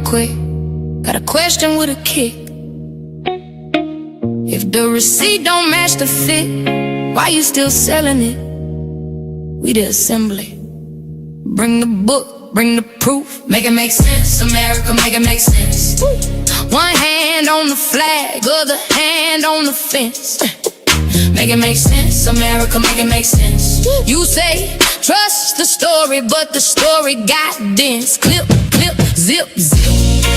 quick. Got a question with a kick. If the receipt don't match the fit, why you still selling it? We the assembly. Bring the book, bring the proof. Make it make sense, America, make it make sense. One hand on the flag, other hand on the fence. Make it make sense, America, make it make sense. You say, trust the story, but the story got dense. Clip, clip, zip, zip.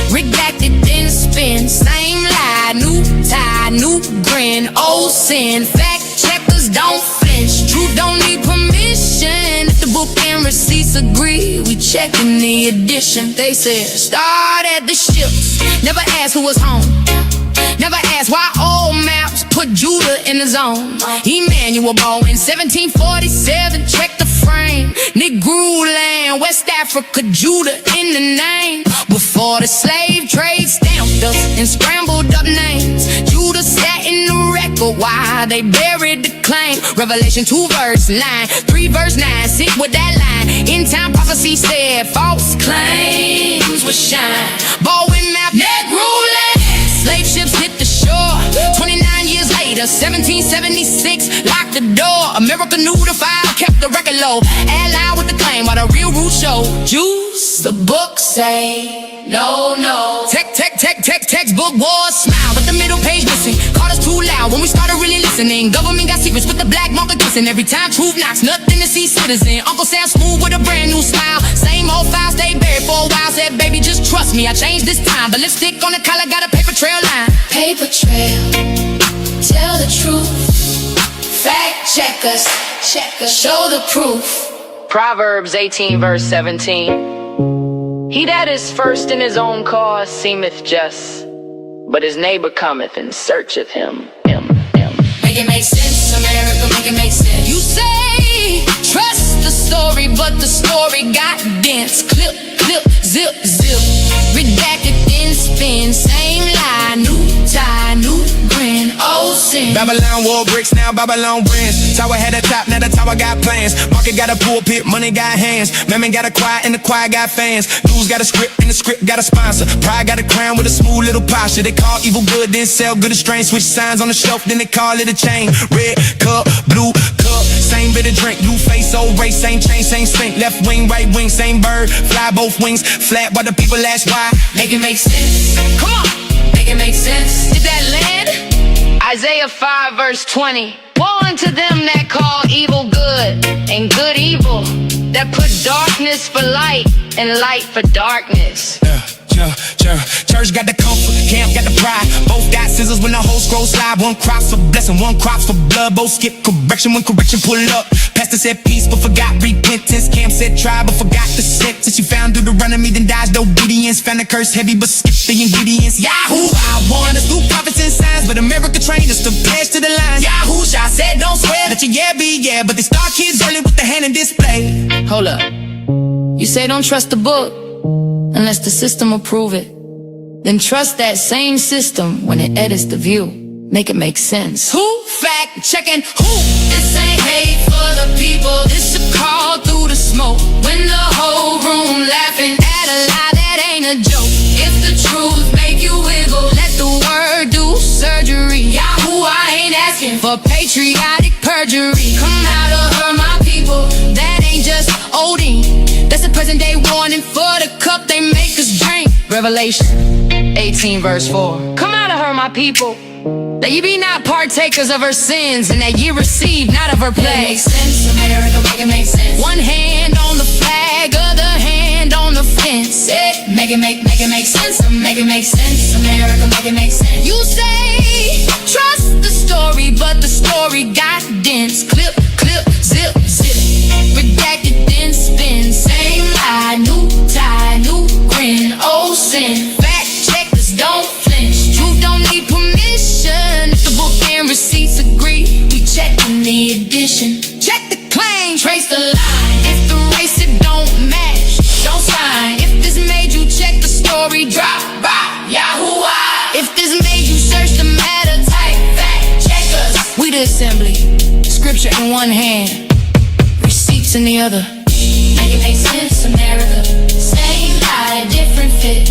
Redacted, then spin. Same lie, new tie, new grin. Old sin, fact checkers don't flinch. Truth don't need permission. If the book and receipts agree, we checking the edition. They said, start at the ships. Never ask who was home. Never ask why old maps put Judah in the zone. Emmanuel born in 1747, check the frame. Negro land, West Africa, Judah in the name. Before the slave trade stamped us and scrambled up names, Judah sat in the record while they buried the claim. Revelation 2 verse 9, 3 verse 9, sit with that line. End time prophecy said false claims would shine. Bowen map, Negro land. Slave ships hit the shore. 29 years later, 1776, locked the door. America knew the file, kept the record low. Allied with the claim while the real roots show. Jews, the book say, no, no. Textbook wars smile, but the middle page missing. Called us too loud when we started really listening. Government got secrets with the black market kissing. Every time truth knocks, nothing to see citizen. Uncle Sam smooth with a brand new smile. Same old file stayed buried for a while. Said, baby, just trust me, I changed this time. The lipstick on the collar got a paper trail line. Paper trail, tell the truth. Fact check us, show the proof. Proverbs 18 verse 17. He that is first in his own cause seemeth just, but his neighbor cometh and searcheth him. Make it make sense, America, make it make sense. You say, trust the story, but the story got dense. Clip, clip, zip, zip. Redacted, then spin. Same lie, new tie, new grin. Old sin. Babylon wore bricks, now Babylon wins. Tower had a top, now the tower got plans. Market got a pulpit, money got hands. Mammon got a choir, and the choir got fans. News got a script, and the script got a sponsor. Pride got a crown with a smooth little posture. They call evil good, then sell good and strange. Switch signs on the shelf, then they call it a chain. Red cup, blue cup, same bit of drink. New face, old race, same chain, same stink. Left wing, right wing, same bird. Fly both wings, flat while the people ask why. Make it make sense. Come on, make it make sense. Did that land? Isaiah 5 verse 20. Woe unto them that call evil good and good evil, that put darkness for light and light for darkness. Church got the comfort, camp got the pride. Both got scissors when the whole scroll slide. One crops for blessing, one crops for blood. Both skip correction when correction pull up. Pastor said peace but forgot repentance. Camp said try but forgot the sentence. You found Deuteronomy then dodged obedience. Found the curse heavy but skipped the ingredients. Yahoo! I want us through prophets and signs, but America trained us to pledge to the line. Yahoo! I said don't swear that your yeah be yeah, but they start kids early with the hand in display. Hold up. You say don't trust the book unless the system approve it. Then trust that same system when it edits the view. Make it make sense. Who fact checking who? This ain't hate for the people, this a call through the smoke. When the whole room laughing at a lie that ain't a joke. If the truth make you wiggle, let the word do surgery. Yahoo, I ain't asking for patriotic perjury. Come out of her, my people, that ain't just Odin. That's a present day warning for the cup they make us drink. Revelation 18 verse 4. Come out of her, my people, that ye be not partakers of her sins, and that ye receive not of her plagues. Make sense, America, make it make sense. One hand on the flag, other hand on the fence. Make it make sense. Make it make sense, America, make it make sense. You say trust the story, but the story got dense. Clip, clip, zip, zip. Redacted, then spin. Same lie, new tie, new grin. Old sin. Fact checkers don't flinch. Truth don't need permission. If the book and receipts agree, we checking the edition. Check the claim, trace the line. If the race it don't match, don't sign. If this made you check the story, drop by Yahoo! If this made you search the matter, type fact checkers. We the assembly, scripture in one hand, receipts in the other. Make it make sense, America. Same lie, different fit.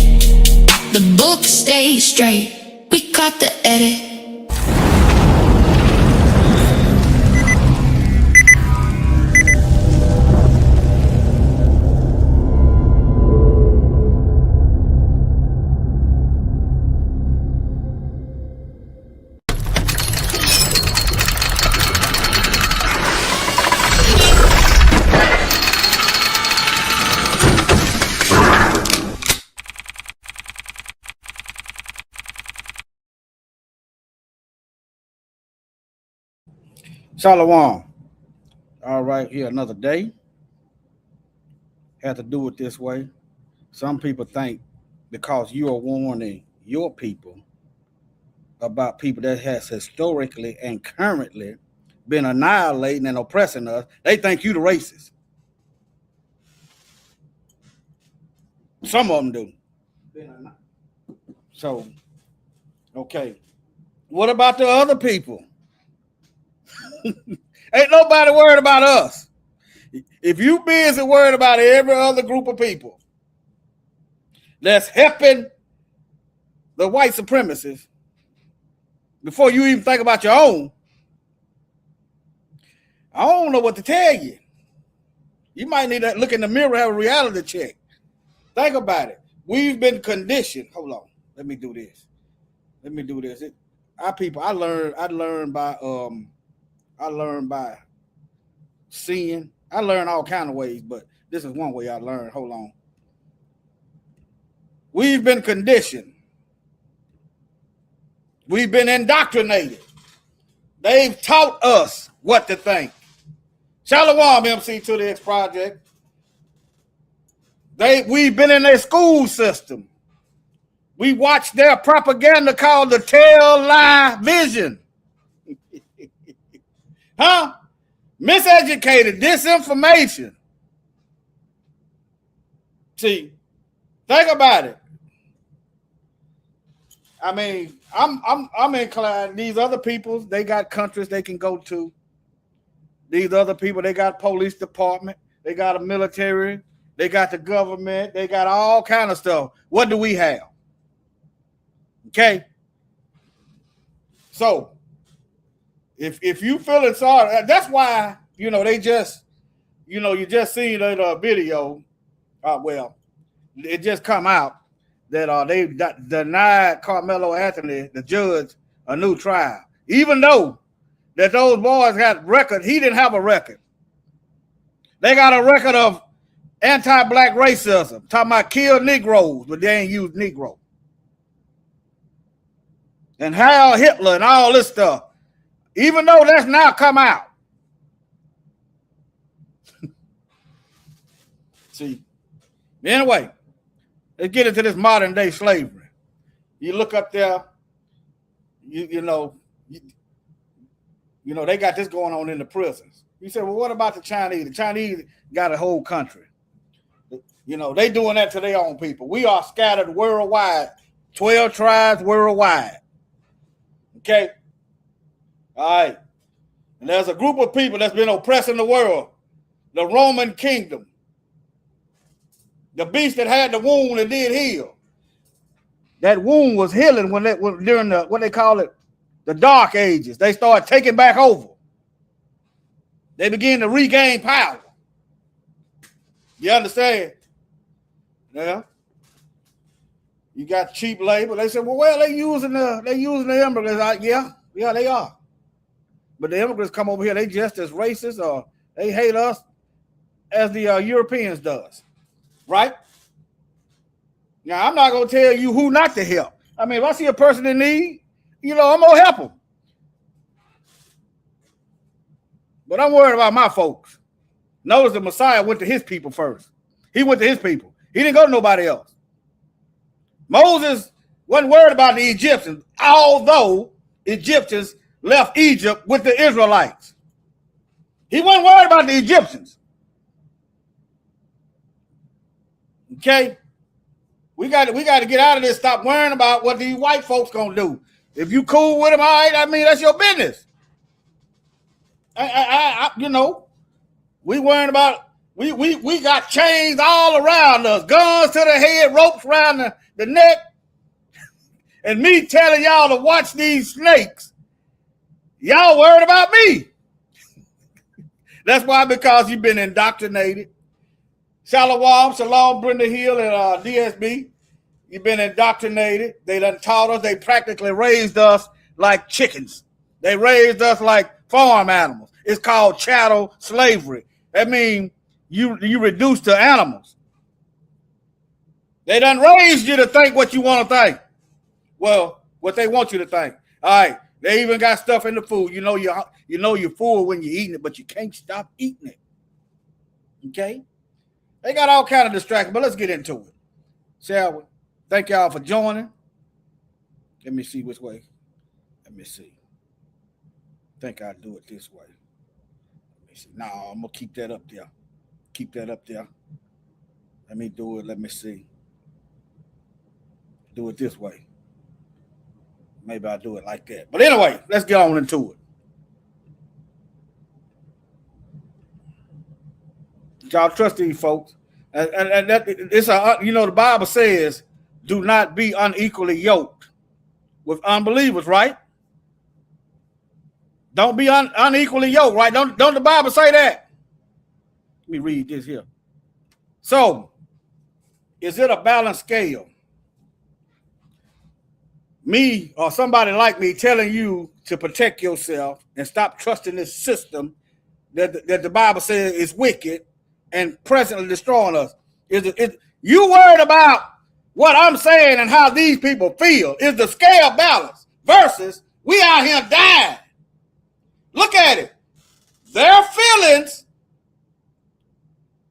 book stay straight. We caught the edit. Shalom. All right, here another day. Had to do it this way. Some people think because you are warning your people about people that has historically and currently been annihilating and oppressing us, they think you the racist. Some of them do. So, okay. What about the other people? Ain't nobody worried about us. If you busy worried about every other group of people that's helping the white supremacists before you even think about your own, I don't know what to tell you. You might need to look in the mirror, have a reality check. Think about it. We've been conditioned. Hold on. Let me do this. Our people, I learned by seeing. I learned all kind of ways, but this is one way I learned. Hold on. We've been conditioned. We've been indoctrinated. They've taught us what to think. Shalom, MC to the X Project. We've been in their school system. We watched their propaganda called the Tell Lie Vision. Huh? Miseducated, disinformation. See, think about it. I mean, I'm inclined. These other people, they got countries they can go to. These other people, they got police department, they got a military, they got the government, they got all kind of stuff. What do we have? Okay. So if you feeling sorry, that's why, they just, you just seen that video. Well, it just come out that they denied Carmelo Anthony, the judge, a new trial, even though that those boys got record. He didn't have a record. They got a record of anti-black racism, talking about kill Negroes, but they ain't use Negro. And Heil Hitler and all this stuff, even though that's now come out. See, anyway, let's get into this modern day slavery. You look up there, you know, they got this going on in the prisons. You say, well, what about the Chinese? The Chinese got a whole country. They doing that to their own people. We are scattered worldwide, 12 tribes worldwide. Okay? All right. And there's a group of people that's been oppressing the world. The Roman kingdom. The beast that had the wound and did heal. That wound was healing during the, what they call it, the Dark Ages. They started taking back over. They began to regain power. You understand? Yeah. You got cheap labor. They said, well, they using the immigrants. Yeah, they are. But the immigrants come over here, they just as racist or they hate us as the Europeans does. Right? Now, I'm not going to tell you who not to help. I mean, if I see a person in need, I'm going to help them. But I'm worried about my folks. Notice the Messiah went to his people first. He went to his people. He didn't go to nobody else. Moses wasn't worried about the Egyptians, although Egyptians left Egypt with the Israelites. He wasn't worried about the Egyptians. Okay? We got to get out of this. Stop worrying about what these white folks gonna do. If you cool with them, all right, I mean, that's your business. We worrying about, we got chains all around us, guns to the head, ropes around the neck. and me telling y'all to watch these snakes, y'all worried about me. That's why, because you've been indoctrinated. Shalom, Brenda Hill, and DSB. You've been indoctrinated. They done taught us. They practically raised us like chickens. They raised us like farm animals. It's called chattel slavery. That means you reduce to animals. They done raised you to think what you want to think. Well, what they want you to think. All right. They even got stuff in the food. You know you're full when you're eating it, but you can't stop eating it. Okay? They got all kind of distractions, but let's get into it. Shall we? Thank y'all for joining. Let me see which way. Let me see. I think I'll do it this way. Let me see. No, I'm going to keep that up there. Keep that up there. Let me do it. Let me see. Do it this way. Maybe I'll do it like that. But anyway, let's get on into it. Y'all trust these folks. And that it's the Bible says, do not be unequally yoked with unbelievers, right? Don't be unequally yoked, right? Don't the Bible say that? Let me read this here. So, is it a balanced scale? Me or somebody like me telling you to protect yourself and stop trusting this system that the Bible says is wicked and presently destroying us. You worried about what I'm saying and how these people feel? Is the scale balanced versus we out here dying? Look at it. Their feelings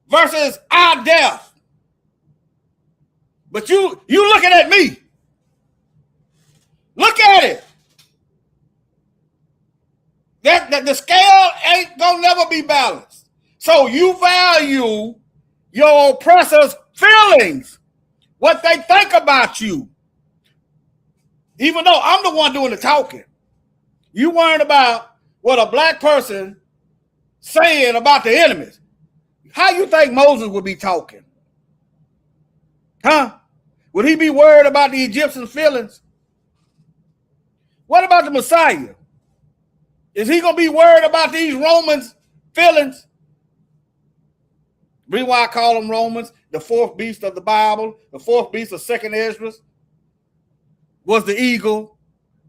versus our death. But you looking at me. Look at it. That the scale ain't gonna never be balanced. So you value your oppressor's feelings, what they think about you. Even though I'm the one doing the talking. You worried about what a black person saying about the enemies. How you think Moses would be talking? Huh? Would he be worried about the Egyptians' feelings? What about the Messiah? Is he going to be worried about these Romans' feelings? Reason why I call them Romans, the fourth beast of the Bible, the fourth beast of Second Ezra was the eagle.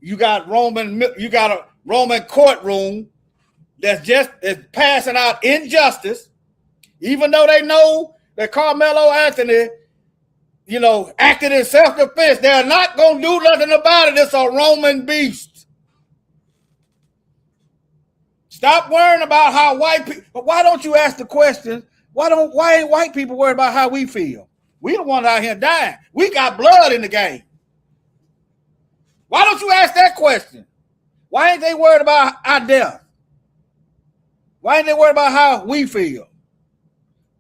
You got a Roman courtroom that's passing out injustice, even though they know that Carmelo Anthony, acted in self-defense. They're not going to do nothing about it. It's a Roman beast. Stop worrying about how white people. But why don't you ask the question? Why ain't white people worried about how we feel? We the ones out here dying. We got blood in the game. Why don't you ask that question? Why ain't they worried about our death? Why ain't they worried about how we feel?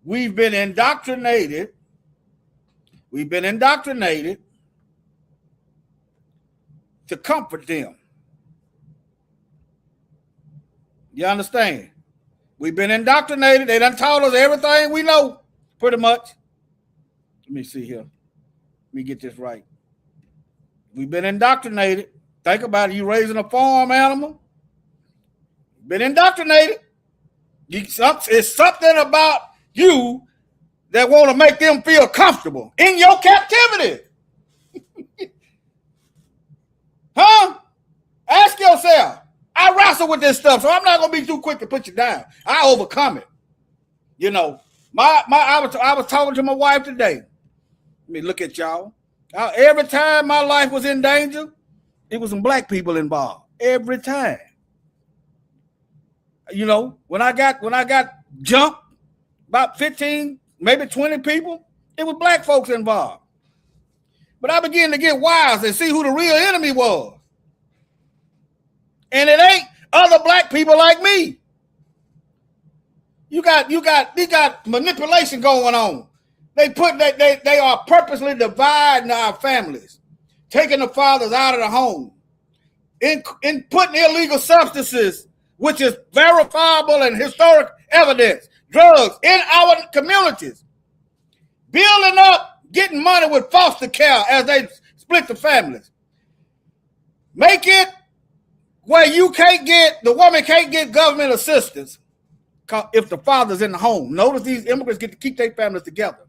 We've been indoctrinated. To comfort them. You understand? We've been indoctrinated. They done taught us everything we know, pretty much. Let me see here. Let me get this right. We've been indoctrinated. Think about it. You raising a farm animal. Been indoctrinated. It's something about you that want to make them feel comfortable in your captivity. Huh? Ask yourself. I wrestle with this stuff, so I'm not going to be too quick to put you down. I overcome it. I was talking to my wife today. Let me look at y'all. Every time my life was in danger, it was some black people involved. Every time. When I got jumped, about 15, maybe 20 people, it was black folks involved. But I began to get wise and see who the real enemy was. And it ain't other black people like me. You got manipulation going on. They are purposely dividing our families, taking the fathers out of the home, in putting illegal substances, which is verifiable and historic evidence, drugs in our communities, building up, getting money with foster care as they split the families. Make it where the woman can't get government assistance if the father's in the home. Notice these immigrants get to keep their families together.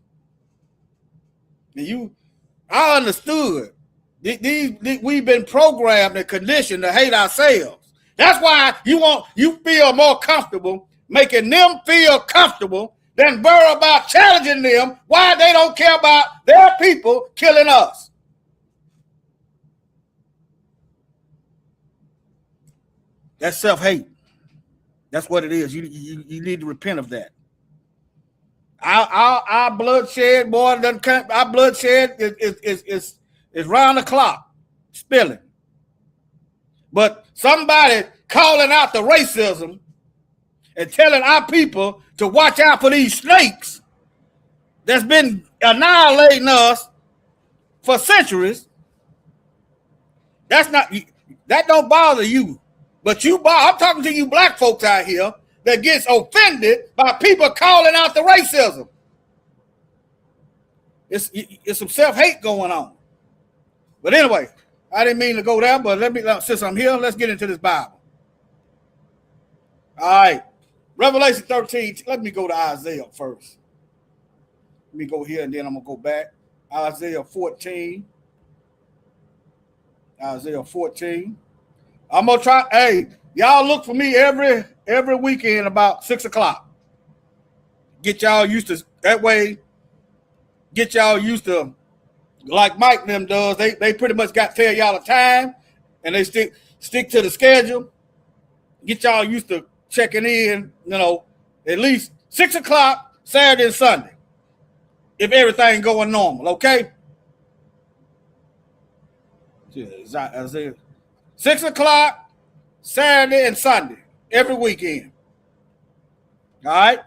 And I understood. We've been programmed and conditioned to hate ourselves. That's why you feel more comfortable making them feel comfortable than worry about challenging them why they don't care about their people killing us. That's self-hate. That's what it is. You need to repent of that. Our bloodshed, boy, our bloodshed is round the clock, spilling. But somebody calling out the racism and telling our people to watch out for these snakes that's been annihilating us for centuries. That don't bother you. But I'm talking to you black folks out here that gets offended by people calling out the racism. It's some self-hate going on. But anyway, I didn't mean to go there, but since I'm here, let's get into this Bible. All right. Revelation 13. Let me go to Isaiah first. Let me go here and then I'm going to go back. Isaiah 14. Isaiah 14. I'm going to try. Hey, y'all look for me every weekend about 6 o'clock. Get y'all used to that way. Get y'all used to like Mike and them does. They pretty much got to tell y'all the time and they stick to the schedule. Get y'all used to checking in, at least 6 o'clock Saturday and Sunday. If everything going normal, okay? Isaiah. 6 o'clock Saturday and Sunday, every weekend. All right?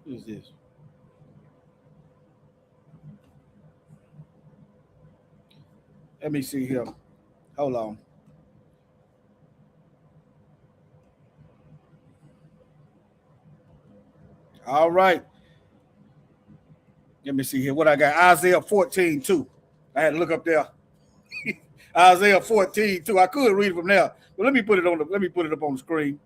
What is this? Let me see here. Hold on. All right. Let me see here what I got. Isaiah 14:2. I had to look up there. Isaiah 14:2. I could read it from there, but let me put it up on the screen.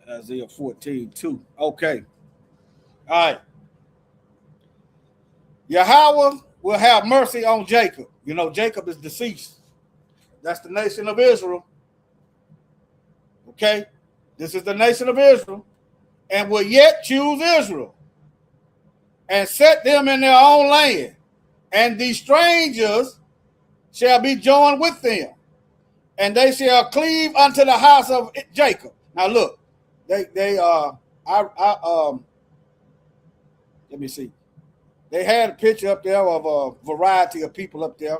Isaiah 14:2. Okay. All right. Yahweh will have mercy on Jacob. Jacob is deceased. That's the nation of Israel. Okay. This is the nation of Israel, and will yet choose Israel and set them in their own land. And these strangers shall be joined with them, and they shall cleave unto the house of Jacob. Now look, let me see. They had a picture up there of a variety of people up there.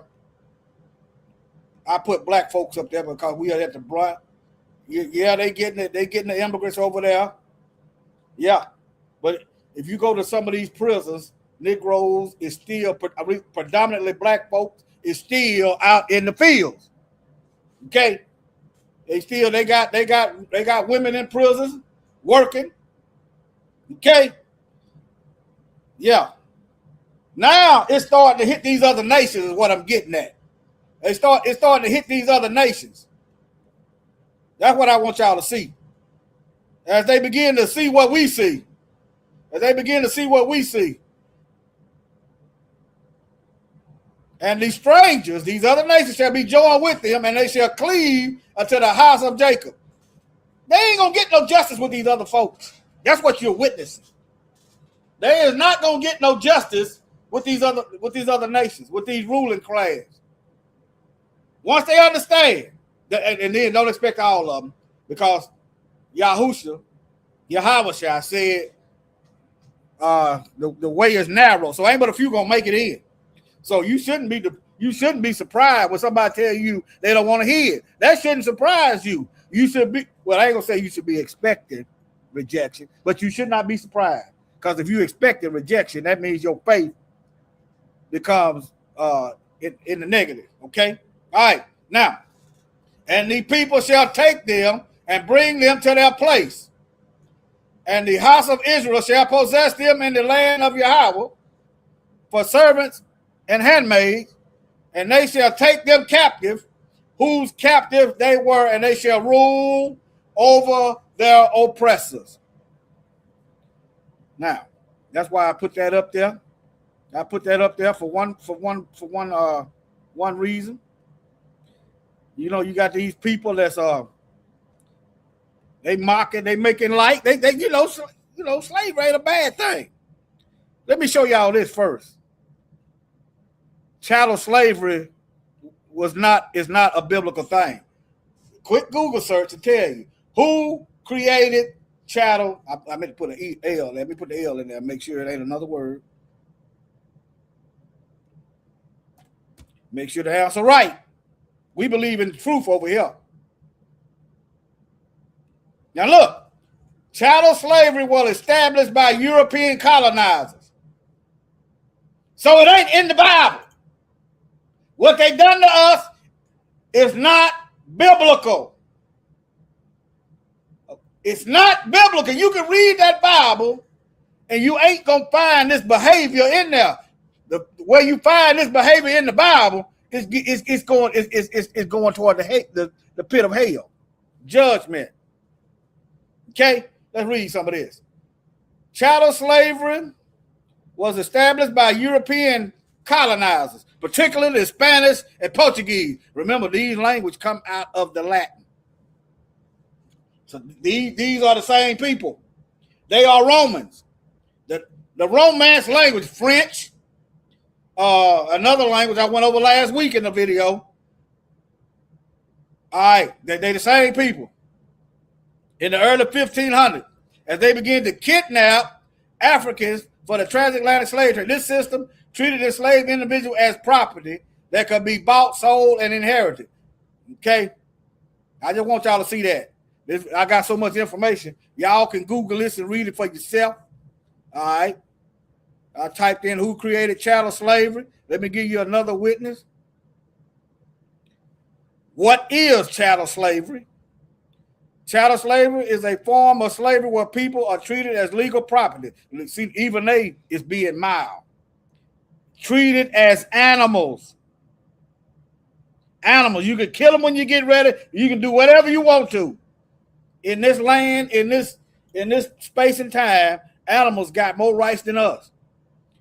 I put black folks up there because we are at the brunt. Yeah, they getting it. They getting the immigrants over there. Yeah, but if you go to some of these prisons, Negroes is still predominantly black folks is still out in the fields. Okay, they got women in prisons working. Okay, yeah. Now it's starting to hit these other nations. Is what I'm getting at. It's starting to hit these other nations. That's what I want y'all to see. As they begin to see what we see. And these strangers, these other nations shall be joined with them, and they shall cleave unto the house of Jacob. They ain't going to get no justice with these other folks. That's what you're witnessing. They is not going to get no justice with these other nations, with these ruling class. Once they understand, and then don't expect all of them, because Yahweh said the way is narrow, so ain't but a few gonna make it in. So you shouldn't be surprised when somebody tell you they don't want to hear it. That shouldn't surprise you. You should be, well, I ain't gonna say you should be expecting rejection, but you should not be surprised, because if you expected rejection, that means your faith becomes in the negative. Okay, all right, now. And the people shall take them and bring them to their place. And the house of Israel shall possess them in the land of Yahweh for servants and handmaids, and they shall take them captive, whose captive they were, and they shall rule over their oppressors. Now, that's why I put that up there. I put that up there for one reason. You know, you got these people that's they mocking, they making light. They slavery ain't a bad thing. Let me show y'all this first. Chattel slavery is not a biblical thing. Quick Google search to tell you who created chattel. I meant to put an L. Let me put the L in there. Make sure it ain't another word. Make sure the answer right. We believe in the truth over here. Now look, chattel slavery was established by European colonizers. So it ain't in the Bible. What they done to us is not biblical. It's not biblical. You can read that Bible and you ain't going to find this behavior in there. Where you find this behavior in the Bible is going toward the pit of hell, judgment. Okay, let's read some of this. Chattel slavery was established by European colonizers, particularly the Spanish and Portuguese. Remember, these languages come out of the Latin. So these are the same people. They are Romans. The Romance language, French, another language I went over last week in the video. All right, they the same people. In the early 1500s, as they began to kidnap Africans for the transatlantic slave trade, this system treated enslaved individuals as property that could be bought, sold, and inherited. Okay? I just want y'all to see that. I got so much information. Y'all can Google this and read it for yourself. All right? I typed in who created chattel slavery. Let me give you another witness. What is chattel slavery? Chattel slavery is a form of slavery where people are treated as legal property. See, even they is being mild. Treated as animals. Animals. You can kill them when you get ready. You can do whatever you want to. In this land, in this space and time, animals got more rights than us.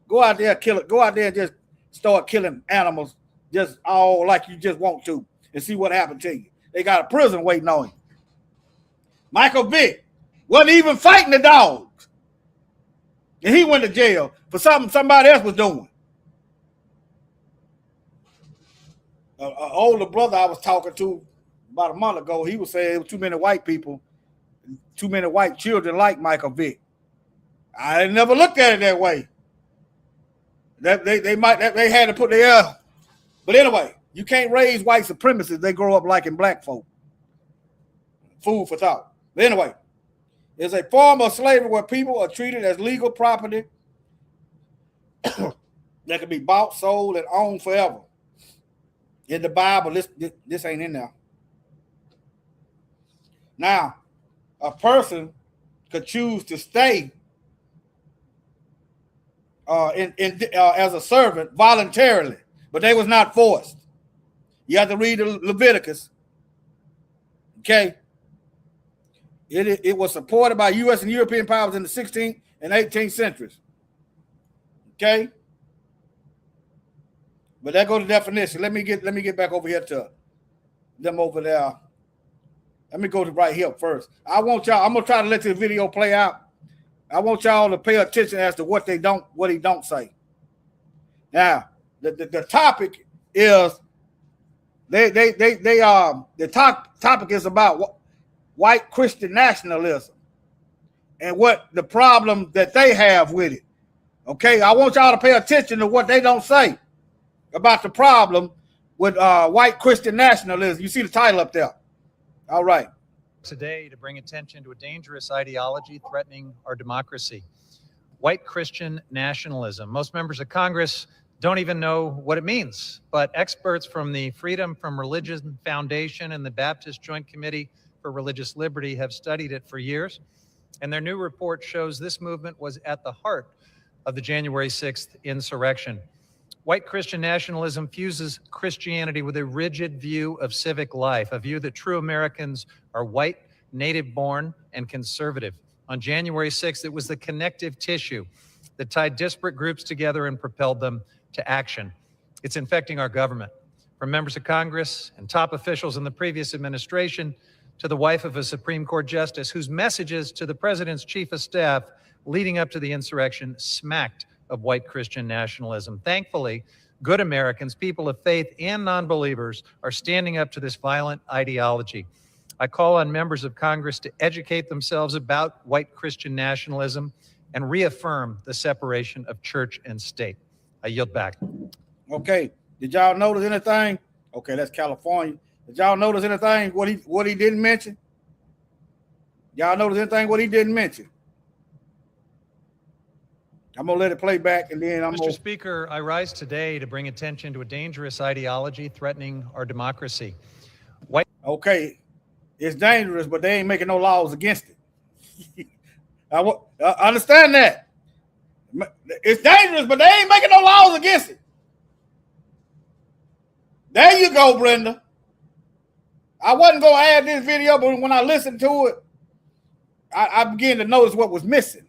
Go out there, kill it. Go out there and just start killing animals, just all like you just want to, and see what happened to you. They got a prison waiting on you. Michael Vick wasn't even fighting the dogs. And he went to jail for something somebody else was doing. An older brother I was talking to about a month ago, he was saying there were too many white people, too many white children like Michael Vick. I never looked at it that way. That they had to put their, but anyway, you can't raise white supremacists. They grow up liking black folk. Food for thought. But anyway, it's a form of slavery where people are treated as legal property that can be bought, sold, and owned forever. In the Bible, this ain't in there. Now, a person could choose to stay as a servant voluntarily, but they was not forced. You have to read the Leviticus. Okay. It was supported by U.S. and European powers in the 16th and 18th centuries. Okay. But that goes to definition. Let me get back over here to them over there. Let me go to right here first. I'm gonna try to let this video play out. I want y'all to pay attention as to what he don't say. Now, the topic is the topic is about white Christian nationalism and what the problem that they have with it. Okay, I want y'all to pay attention to what they don't say about the problem with white Christian nationalism. You see the title up there. All right. Today to bring attention to a dangerous ideology threatening our democracy. White Christian nationalism. Most members of Congress don't even know what it means, but experts from the Freedom from Religion Foundation and the Baptist Joint Committee for Religious Liberty have studied it for years, and their new report shows this movement was at the heart of the January 6th insurrection. White Christian nationalism fuses Christianity with a rigid view of civic life, a view that true Americans are white, native-born, and conservative. On January 6th, it was the connective tissue that tied disparate groups together and propelled them to action. It's infecting our government, from members of Congress and top officials in the previous administration to the wife of a Supreme Court justice whose messages to the president's chief of staff leading up to the insurrection smacked of white Christian nationalism. Thankfully, good Americans, people of faith and non-believers, are standing up to this violent ideology. I call on members of Congress to educate themselves about white Christian nationalism and reaffirm the separation of church and state. I yield back. Okay. Did y'all notice anything? Okay, that's California. Did y'all notice anything what he didn't mention? Y'all notice anything what he didn't mention? I'm going to let it play back and then Mr. Speaker, I rise today to bring attention to a dangerous ideology threatening our democracy. Okay, it's dangerous, but they ain't making no laws against it. I understand that. It's dangerous, but they ain't making no laws against it. There you go, Brenda. I wasn't going to add this video, but when I listened to it, I began to notice what was missing.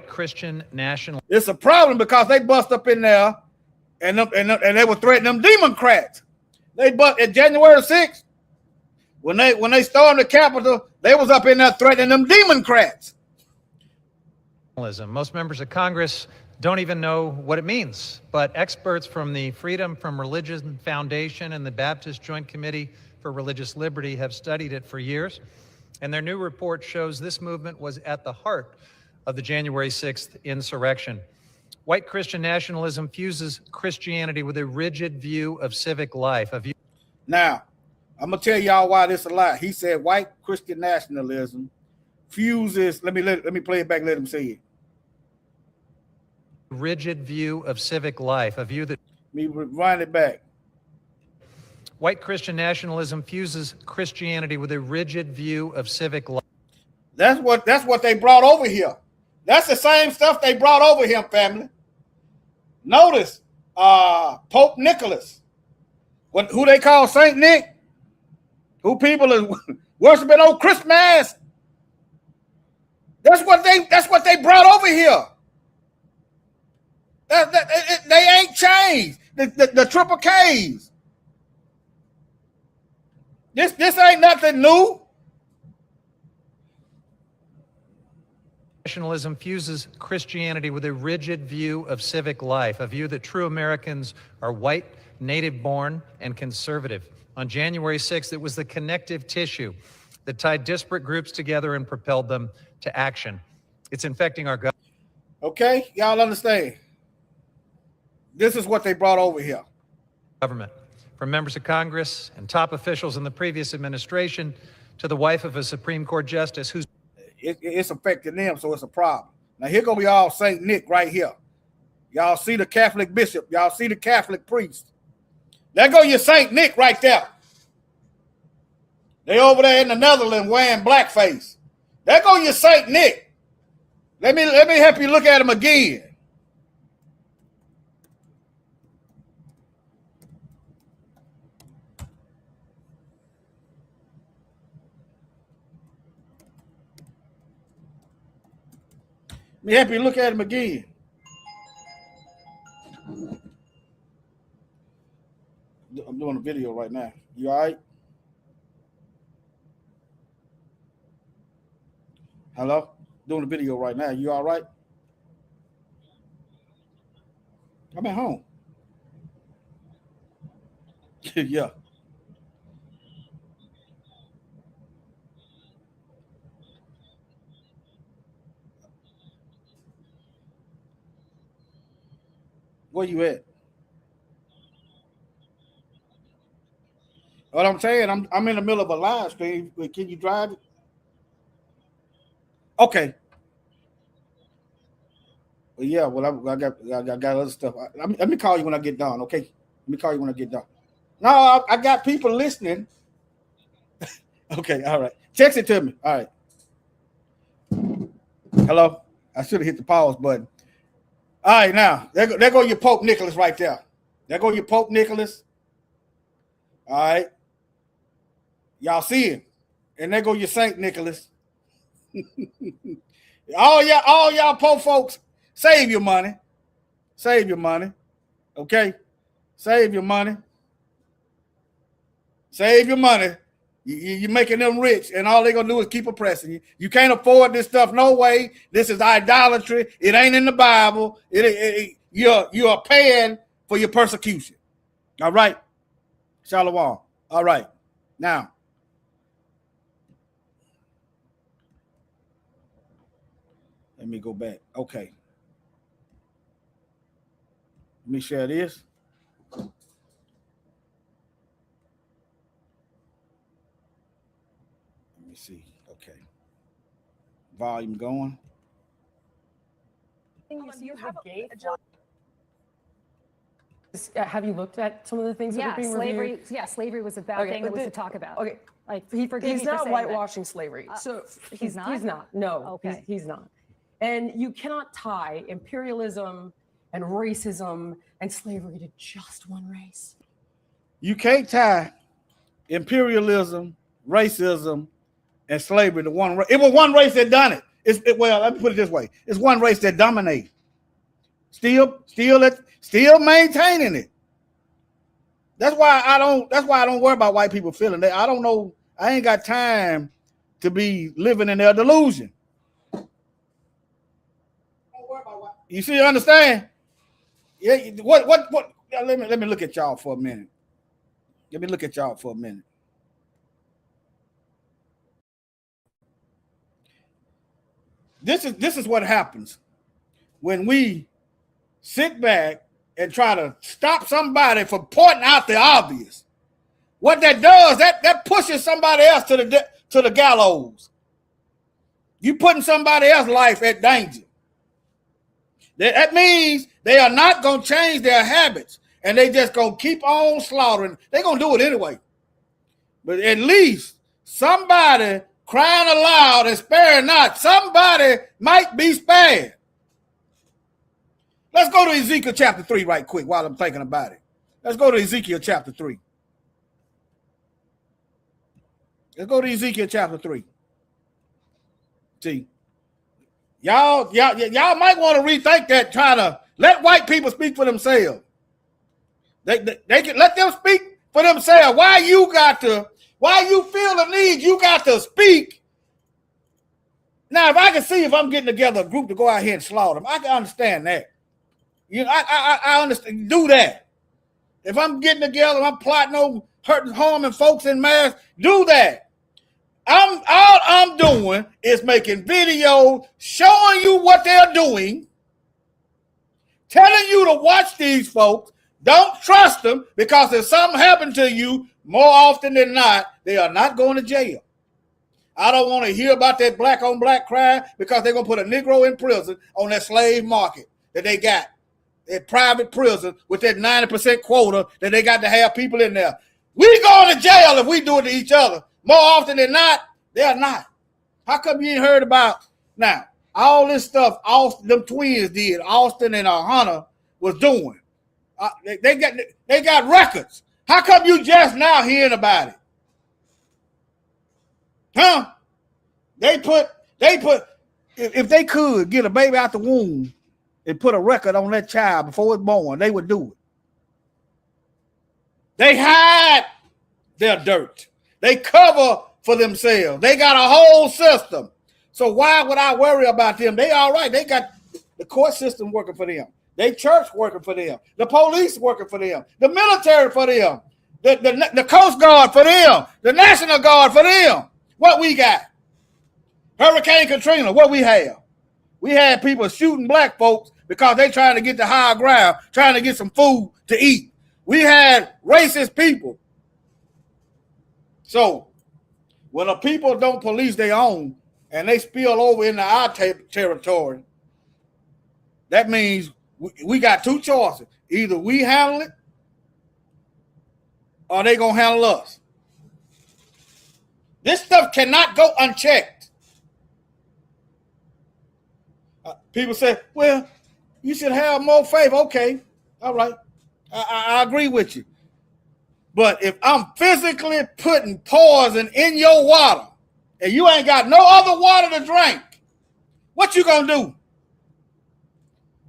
Christian national. It's a problem because they bust up in there and they were threatening them Democrats. They bust at January 6th when they stormed the Capitol. They was up in there threatening them Democrats. Most members of Congress don't even know what it means, but experts from the Freedom from Religion Foundation and the Baptist Joint Committee for Religious Liberty have studied it for years, and their new report shows this movement was at the heart of the January 6th insurrection. White Christian nationalism fuses Christianity with a rigid view of civic life. Now, I'm gonna tell y'all why this a lie. He said white Christian nationalism fuses. Let me play it back. Let him say it. Rigid view of civic life, a view that. Let me rewind it back. White Christian nationalism fuses Christianity with a rigid view of civic life. That's what they brought over here. That's the same stuff they brought over here, family. Notice Pope Nicholas, who they call Saint Nick, who people are worshiping on Christmas. That's what they brought over here. They ain't changed. The triple K's. This ain't nothing new. Nationalism fuses Christianity with a rigid view of civic life, a view that true Americans are white, native-born, and conservative. On January 6th, it was the connective tissue that tied disparate groups together and propelled them to action. It's infecting our government. Okay, y'all understand. This is what they brought over here. Government, from members of Congress and top officials in the previous administration to the wife of a Supreme Court justice who's it's affecting them, so it's a problem. Now here go y'all Saint Nick right here. Y'all see the Catholic bishop. Y'all see the Catholic priest. There go your Saint Nick right there. They over there in the Netherlands wearing blackface. There go your Saint Nick. Let me help you look at him again. Let me help you look at him again. I'm doing a video right now. You all right? Hello? Doing a video right now. You all right? I'm at home. Yeah. Where you at? What I'm saying, I'm in the middle of a live stream. Can you drive it? Okay. Well, yeah. Well, I got other stuff. Let me call you when I get done. Okay. Let me call you when I get done. No, I got people listening. Okay. All right. Text it to me. All right. Hello. I should have hit the pause button. All right, now there go your Pope Nicholas right there. There go your Pope Nicholas. All right. Y'all see him. And there go your Saint Nicholas. all y'all Pope folks, save your money. Save your money. Okay? Save your money. Save your money. You're making them rich, and all they're going to do is keep oppressing you. You can't afford this stuff. No way. This is idolatry. It ain't in the Bible. You're paying for your persecution. All right? Shalom. All right. Now, let me go back. Okay. Let me share this. Let me see. Okay. Volume going. Have you looked at some of the things that are being reviewed? Slavery was a bad thing that was to talk about. Okay, Like, he's not whitewashing slavery. So he's not? He's not. No, Okay. he's not. And you cannot tie imperialism and racism and slavery to just one race. You can't tie imperialism, racism, and slavery to one race. It was one race that done it. Well, let me put it this way: it's one race that dominated. Still maintaining it. That's why I don't worry about white people feeling that. I don't know. I ain't got time to be living in their delusion. You see, understand? Yeah. What? Let me look at y'all for a minute. This is what happens when we sit back and try to stop somebody from pointing out the obvious. What that does, that pushes somebody else to the gallows. You putting somebody else's life at danger. That means they are not going to change their habits, and they just going to keep on slaughtering. They're going to do it anyway. But at least somebody crying aloud and sparing not, somebody might be spared. Let's go to Ezekiel chapter 3 right quick while I'm thinking about it. Let's go to Ezekiel chapter 3. Let's go to Ezekiel chapter 3. See, y'all might want to rethink that, trying to let white people speak for themselves. They can let them speak for themselves. Why you feel the need, you got to speak. Now, if I can see if I'm getting together a group to go out here and slaughter them, I can understand that. You know, I understand. Do that. If I'm getting together, I'm plotting on hurting, harming folks in mass, do that. All I'm doing is making videos showing you what they're doing, telling you to watch these folks. Don't trust them, because if something happened to you, more often than not, they are not going to jail. I don't want to hear about that black on black crime, because they're going to put a Negro in prison on that slave market that they got. That private prison with that 90% quota that they got to have people in there. We going to jail if we do it to each other. More often than not, they are not. How come you ain't heard about now? All this stuff them twins did, Austin and Hunter was doing. They got records. How come you just now hearing about it? Huh? They put if they could get a baby out the womb and put a record on that child before it's born, they would do it. They hide their dirt. They cover for themselves. They got a whole system. So why would I worry about them? They all right. They got the court system working for them. They church working for them. The police working for them. The military for them. The Coast Guard for them. The National Guard for them. What we got? Hurricane Katrina, what we have? We had people shooting black folks because they trying to get the higher ground, trying to get some food to eat. We had racist people. So when the people don't police their own and they spill over into our territory, that means we got two choices. Either we handle it or they going to handle us. This stuff cannot go unchecked. People say, well, you should have more faith. Okay, all right. I agree with you. But if I'm physically putting poison in your water and you ain't got no other water to drink, what you gonna do?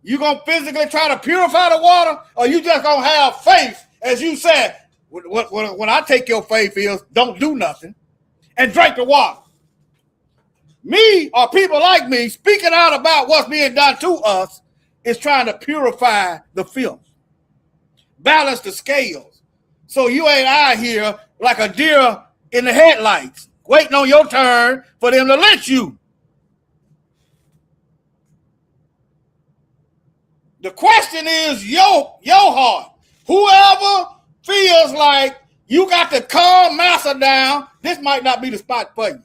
You gonna physically try to purify the water, or you just gonna have faith, as you said? When I take your faith is don't do nothing and drink the water. Me or people like me speaking out about what's being done to us is trying to purify the filth, balance the scales, so you ain't out here like a deer in the headlights, waiting on your turn for them to lynch you. The question is your heart. Whoever feels like you got to calm massa down, this might not be the spot for you.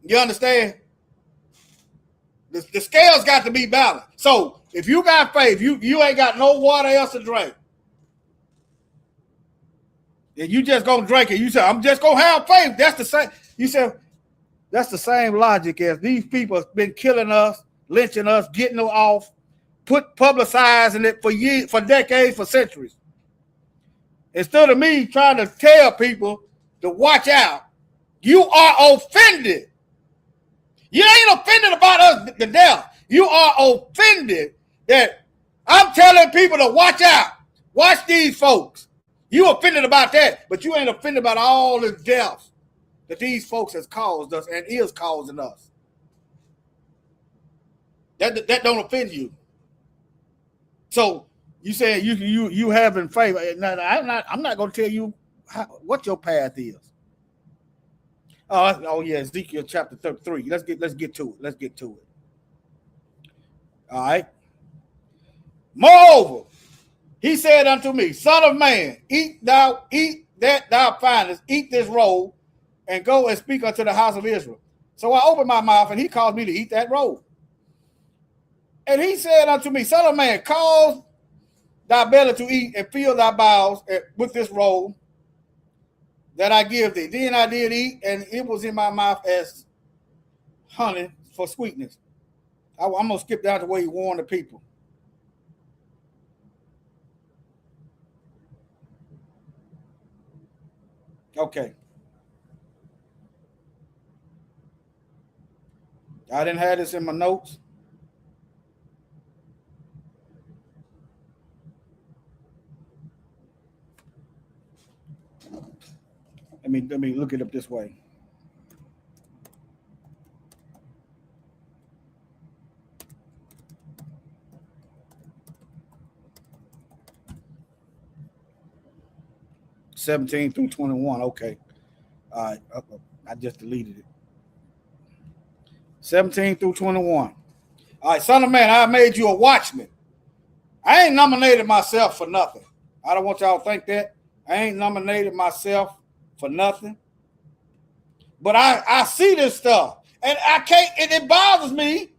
You understand? The scales got to be balanced. So if you got faith, you ain't got no water else to drink, and you just gonna drink it. You say, I'm just gonna have faith. That's the same. You said that's the same logic as these people have been killing us, lynching us, getting them off, publicizing it for years, for decades, for centuries. Instead of me trying to tell people to watch out, you are offended. You ain't offended about us, the death. You are offended that I'm telling people to watch out. Watch these folks. You offended about that, but you ain't offended about all the deaths that these folks has caused us and is causing us. That don't offend you. So you saying you having faith. No, I'm not going to tell you what your path is. Oh yeah, Ezekiel chapter 33. Let's get to it. Let's get to it. All right. Moreover, he said unto me, Son of man, eat that thou findest, eat this roll, and go and speak unto the house of Israel. So I opened my mouth, and he caused me to eat that roll. And he said unto me, Son of man, cause thy belly to eat and fill thy bowels with this roll that I give thee. Then I did eat, and it was in my mouth as honey for sweetness. I'm going to skip down to where he warned the people. Okay. I didn't have this in my notes. Let me look it up this way. (17 through 21). Okay. All right. I just deleted it. 17 through 21. All right, son of man, I made you a watchman. I ain't nominated myself for nothing. I don't want y'all to think that. I ain't nominated myself for nothing. But I see this stuff. And I can't, and it bothers me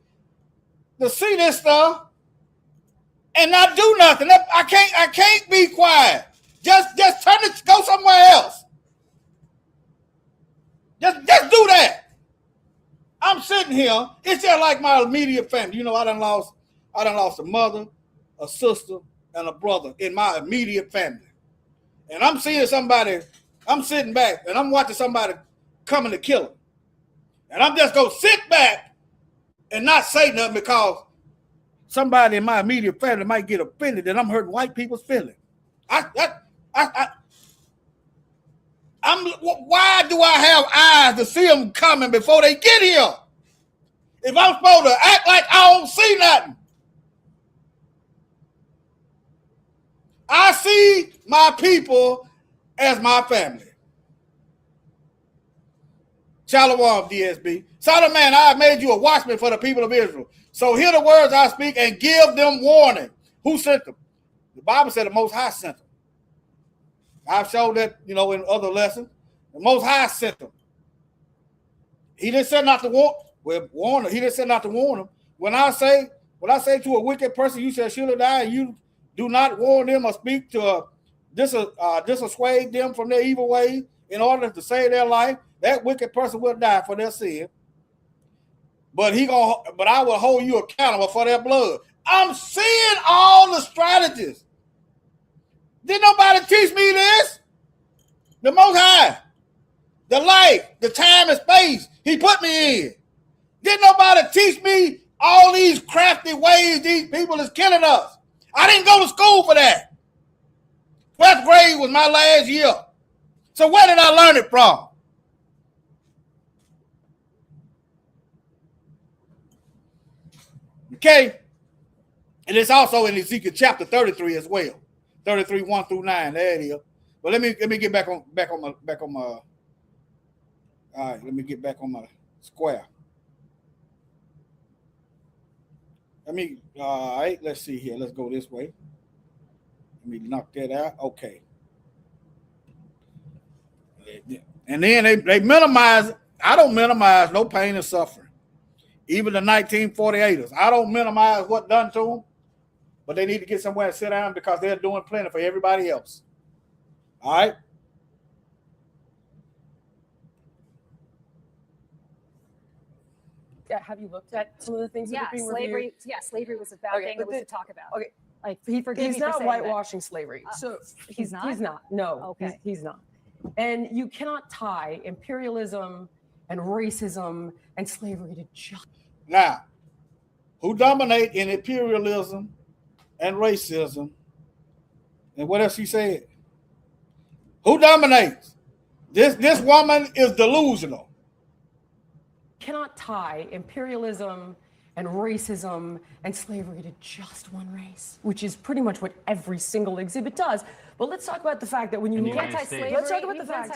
to see this stuff and not do nothing. I can't be quiet. Just turn it, go somewhere else. Just do that. I'm sitting here. It's just like my immediate family. You know, I done lost a mother, a sister, and a brother in my immediate family. And I'm seeing somebody, I'm sitting back and I'm watching somebody coming to kill him. And I'm just going to sit back and not say nothing because somebody in my immediate family might get offended and I'm hurting white people's feelings. Why do I have eyes to see them coming before they get here? If I'm supposed to act like I don't see nothing. I see my people as my family. Shalom, DSB. Son of man, I have made you a watchman for the people of Israel. So hear the words I speak and give them warning. Who sent them? The Bible said the Most High sent them. I've showed that, in other lessons. The Most High sent them. He didn't say not to warn them. He didn't say not to warn them. When I say to a wicked person, you shall surely die, and you do not warn them or speak to dissuade them from their evil ways in order to save their life, that wicked person will die for their sin. But I will hold you accountable for their blood. I'm seeing all the strategies. Didn't nobody teach me this? The Most High, the life, the time and space He put me in. Didn't nobody teach me all these crafty ways these people is killing us? I didn't go to school for that. 12th grade was my last year. So where did I learn it from? Okay. And it's also in Ezekiel chapter 33 as well. 33, 1 through 9. There it is. But let me get back on my all right, let me get back on my square. All right, let's see here. Let's go this way. Let me knock that out. Okay. And then they minimize it. I don't minimize no pain and suffering. Even the 1948ers. I don't minimize what done to them, but they need to get somewhere to sit down because they're doing plenty for everybody else. All right? Yeah, have you looked at some of the things that are being reviewed? Slavery was a bad thing that was to talk about. Okay. Like, He's not whitewashing slavery. So he's not? He's not. No, Okay. he's not. And you cannot tie imperialism and racism and slavery to just. Now, who dominate in imperialism and racism? And what else he said? Who dominates? This woman is delusional. Cannot tie imperialism and racism and slavery to just one race, which is pretty much what every single exhibit does. But let's talk about the fact that when you look at slavery, let's talk about the fact.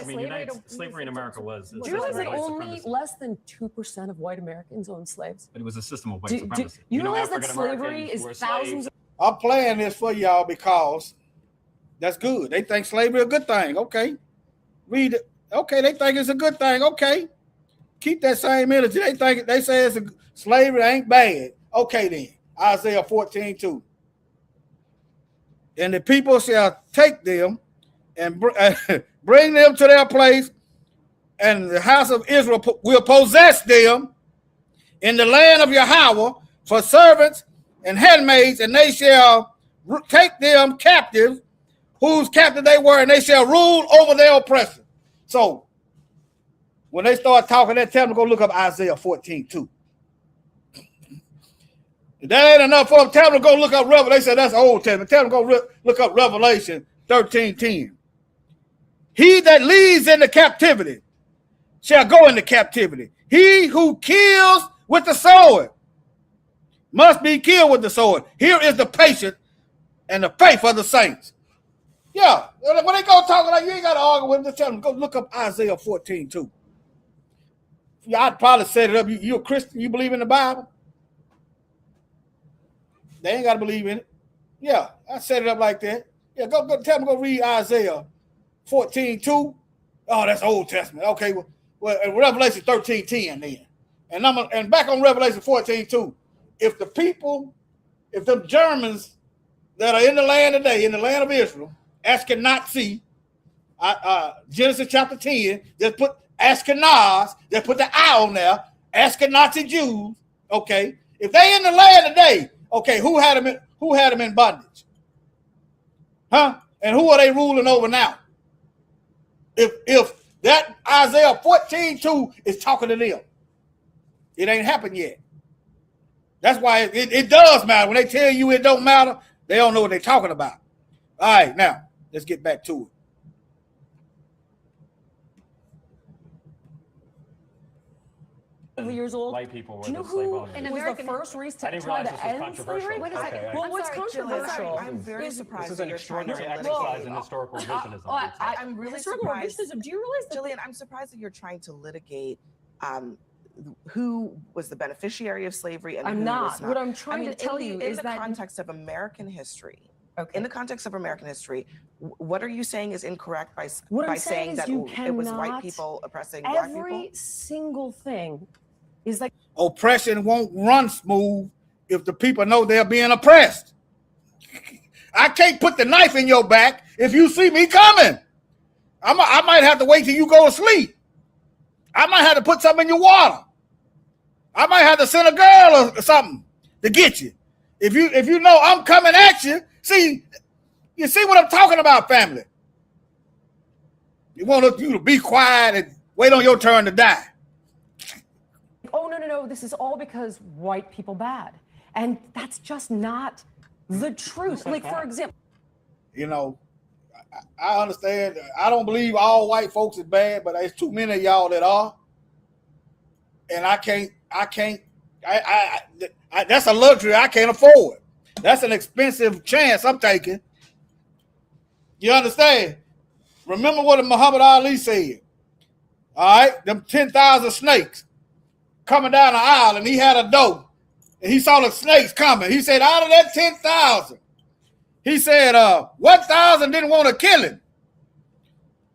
Slavery in America was. Do you realize that only less than 2% of white Americans owned slaves? But it was a system of white supremacy. You realize that slavery is thousands of. I'm playing this for y'all because that's good. They think slavery is a good thing. Okay. Read it. Okay, they think it's a good thing. Okay. Keep that same energy. They say slavery ain't bad. Okay then. Isaiah 14:2. And the people shall take them and bring them to their place, and the house of Israel will possess them in the land of Yahweh for servants and handmaids, and they shall take them captives, whose captive they were, and they shall rule over their oppressor. So when they start talking, they tell them to go look up Isaiah 14:2. If that ain't enough for them, tell them to go look up Revelation. They said that's Old Testament. Tell them to go look up Revelation 13:10. He that leads into captivity shall go into captivity. He who kills with the sword must be killed with the sword. Here is the patience and the faith of the saints. Yeah, when they go talking like you ain't got to argue with them, just tell them go look up Isaiah 14:2. Yeah, I'd probably set it up. You a Christian? You believe in the Bible? They ain't got to believe in it. Yeah, I set it up like that. Yeah, go tell them go read Isaiah 14:2. Oh, that's Old Testament. Okay, well Revelation 13:10 then. And back on Revelation 14:2. If the Germans that are in the land today, in the land of Israel, Ashkenazi, Genesis chapter 10, just put Ashkenaz, just put the I on there, Ashkenazi Jews, okay? If they in the land today, okay, who had them in bondage? Huh? And who are they ruling over now? If that Isaiah 14:2 is talking to them, it ain't happened yet. That's why it does matter. When they tell you it don't matter, they don't know what they're talking about. All right, now let's get back to it. Years old. White people were Do you know the slave who owners. was the first race to I didn't try realize to this was end controversial. slavery? Wait a second. Okay. Well, what's controversial? I'm very is- surprised. This is that an you're trying extraordinary to exercise in historical revisionism. I'm really Historical surprised. revisionism. Do you realize that Jillian, I'm surprised that you're trying to litigate who was the beneficiary of slavery and I'm who not. was not. What I'm trying to tell you in is the that context of American history. okay. In the context of American history, what are you saying is incorrect by What I'm saying saying is that you it was white cannot- people oppressing black people? every single thing is like Oppression won't run smooth if the people know they're being oppressed. I can't put the knife in your back if you see me coming. I might have to wait till you go to sleep. I might have to put something in your water. I might have to send a girl or something to get you. If you know I'm coming at you, you see what I'm talking about, family. You want you to be quiet and wait on your turn to die. Oh, no, this is all because white people bad. And that's just not the truth. Like, for example, you know, I understand. I don't believe all white folks is bad, but there's too many of y'all that are. And I can't, that's a luxury I can't afford. That's an expensive chance I'm taking. You understand? Remember what Muhammad Ali said. All right, them 10,000 snakes coming down the aisle, and he had a door, and he saw the snakes coming. He said, out of that 10,000, he said, 1,000 didn't want to kill him.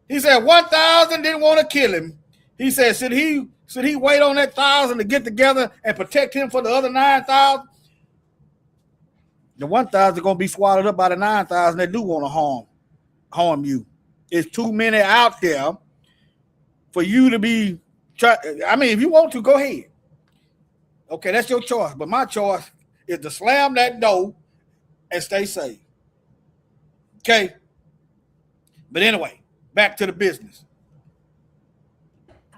He said 1,000 didn't want to kill him. He said, should he wait on that 1,000 to get together and protect him for the other 9,000? The 1,000 going to be swallowed up by the 9,000 that do want to harm you. It's too many out there for you to be. I mean, if you want to, go ahead. Okay, that's your choice. But my choice is to slam that door and stay safe. Okay. But anyway, back to the business.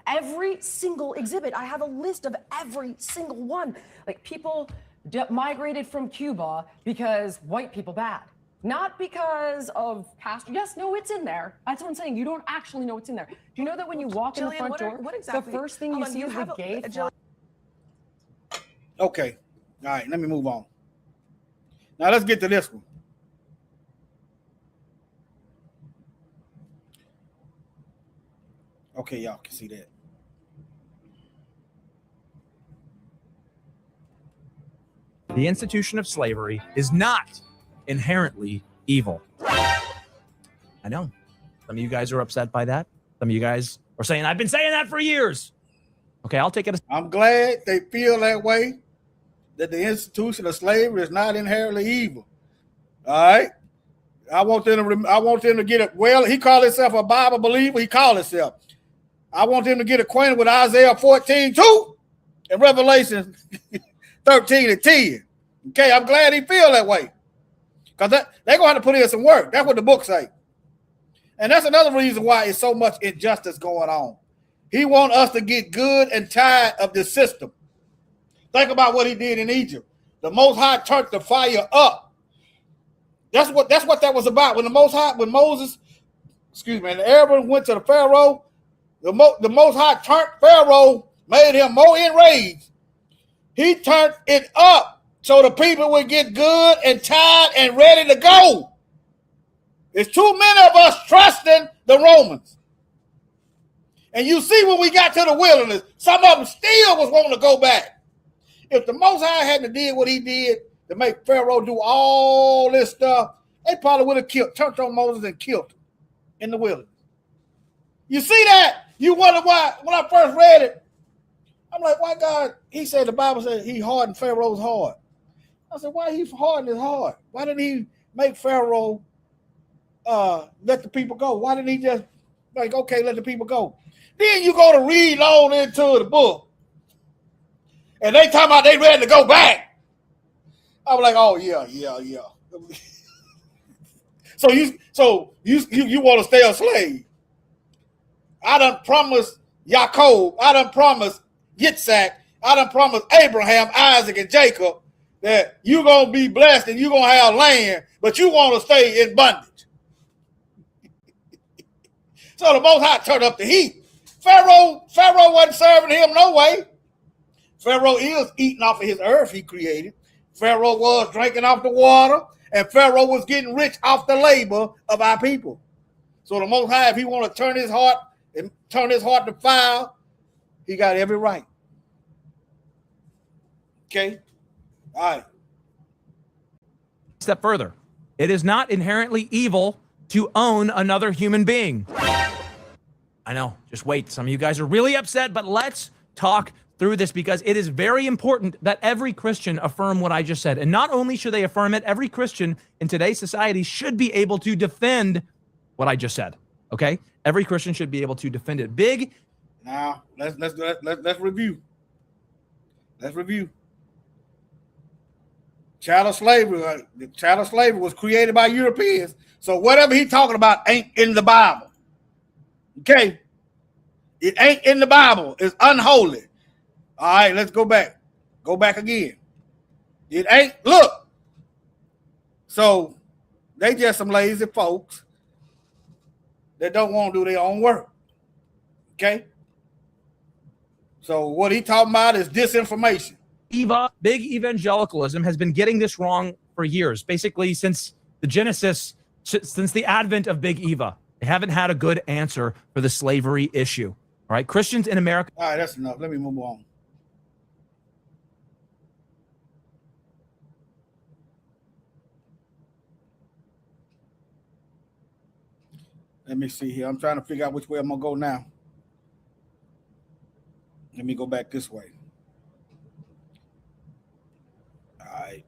every single exhibit, I have a list of every single one. Like, people migrated from Cuba because white people bad. Not because of Castro. Yes, no, it's in there. That's what I'm saying. You don't actually know what's in there. Do you know that when you walk in the front door, the first thing you see is the gay flag? Okay. All right, let me move on. Now let's get to this one. Okay, y'all can see that. The institution of slavery is not inherently evil. I know. Some of you guys are upset by that. Some of you guys are saying, I've been saying that for years. Okay, I'll take it. I'm glad they feel that way, that the institution of slavery is not inherently evil. All right? I want them to get it. Well, he called himself a Bible believer. He called himself. I want them to get acquainted with Isaiah 14:2 and Revelation 13:10. Okay, I'm glad he feel that way. Because they're going to have to put in some work. That's what the book say. And that's another reason why it's so much injustice going on. He wants us to get good and tired of this system. Think about what he did in Egypt. The Most High turned the fire up. That's what that was about. When Moses, and Aaron went to the Pharaoh, the Most High turned Pharaoh, made him more enraged. He turned it up so the people would get good and tired and ready to go. There's too many of us trusting the Romans. And you see when we got to the wilderness, some of them still was wanting to go back. If the Most High hadn't did what he did to make Pharaoh do all this stuff, they probably would have turned on Moses and killed him in the wilderness. You see that? You wonder why, when I first read it, I'm like, why God? He said, the Bible said he hardened Pharaoh's heart. I said, why he hardened his heart? Why didn't he make Pharaoh let the people go? Why didn't he just okay, let the people go? Then you go to read on into the book, and they talking about they ready to go back. I was like, oh yeah. So you want to stay a slave? I done promised Yaakov, I done promised Yitzhak, I done promised Abraham, Isaac, and Jacob that you're going to be blessed and you're going to have land, but you want to stay in bondage. So the Most High turned up the heat. Pharaoh wasn't serving him no way. Pharaoh is eating off of his earth he created. Pharaoh was drinking off the water, and Pharaoh was getting rich off the labor of our people. So the Most High, if he want to turn his heart to fire, he got every right. Okay? All right. Step further. It is not inherently evil to own another human being. I know. Just wait. Some of you guys are really upset, but let's talk through this because it is very important that every Christian affirm what I just said. And not only should they affirm it, every Christian in today's society should be able to defend what I just said. Okay? Every Christian should be able to defend it. Big. Now, let's review. Let's review. Chattel slavery was created by Europeans. So whatever he's talking about ain't in the Bible. Okay? It ain't in the Bible. It's unholy. All right, let's go back. Go back again. It ain't, look. So they just some lazy folks that don't want to do their own work. Okay? So what he talking about is disinformation. Big evangelicalism has been getting this wrong for years, basically since the Genesis, since the advent of Big Eva. They haven't had a good answer for the slavery issue. All right, Christians in America. All right, that's enough. Let me move on. Let me see here. I'm trying to figure out which way I'm going to go now. Let me go back this way. All right.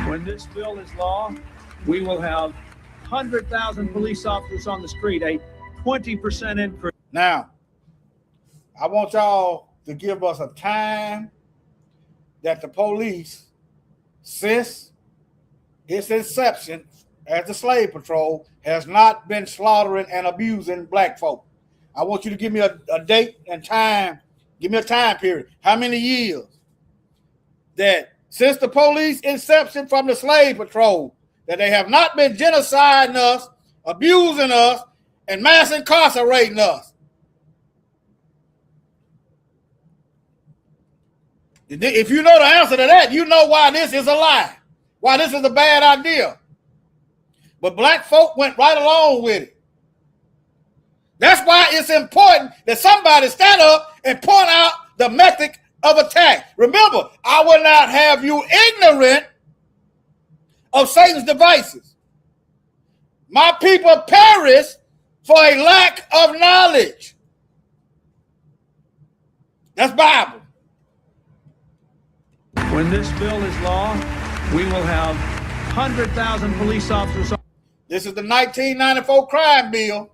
When this bill is law, we will have 100,000 police officers on the street, a 20% increase. Now, I want y'all to give us a time that the police, since its inception as the slave patrol, has not been slaughtering and abusing black folk. I want you to give me a date and time. Give me a time period. How many years that since the police inception from the slave patrol that they have not been genociding us, abusing us, and mass incarcerating us? If you know the answer to that, you know why this is a lie, why this is a bad idea. But black folk went right along with it. That's why it's important that somebody stand up and point out the method of attack. Remember, I will not have you ignorant of Satan's devices. My people perish for a lack of knowledge. That's Bible. When this bill is law, we will have 100,000 police officers. This is the 1994 crime bill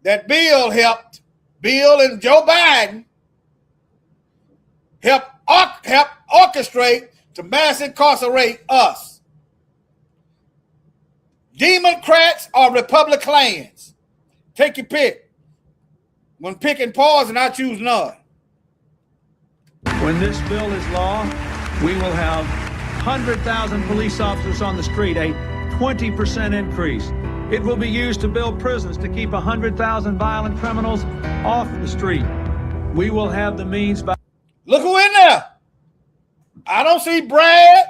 that Bill and Joe Biden helped orchestrate to mass incarcerate us. Democrats or Republicans. Take your pick. When picking pause, and I choose none. When this bill is law, we will have 100,000 police officers on the street, a 20% increase. It will be used to build prisons to keep 100,000 violent criminals off the street. We will have the means by... Look who in there. I don't see Brad.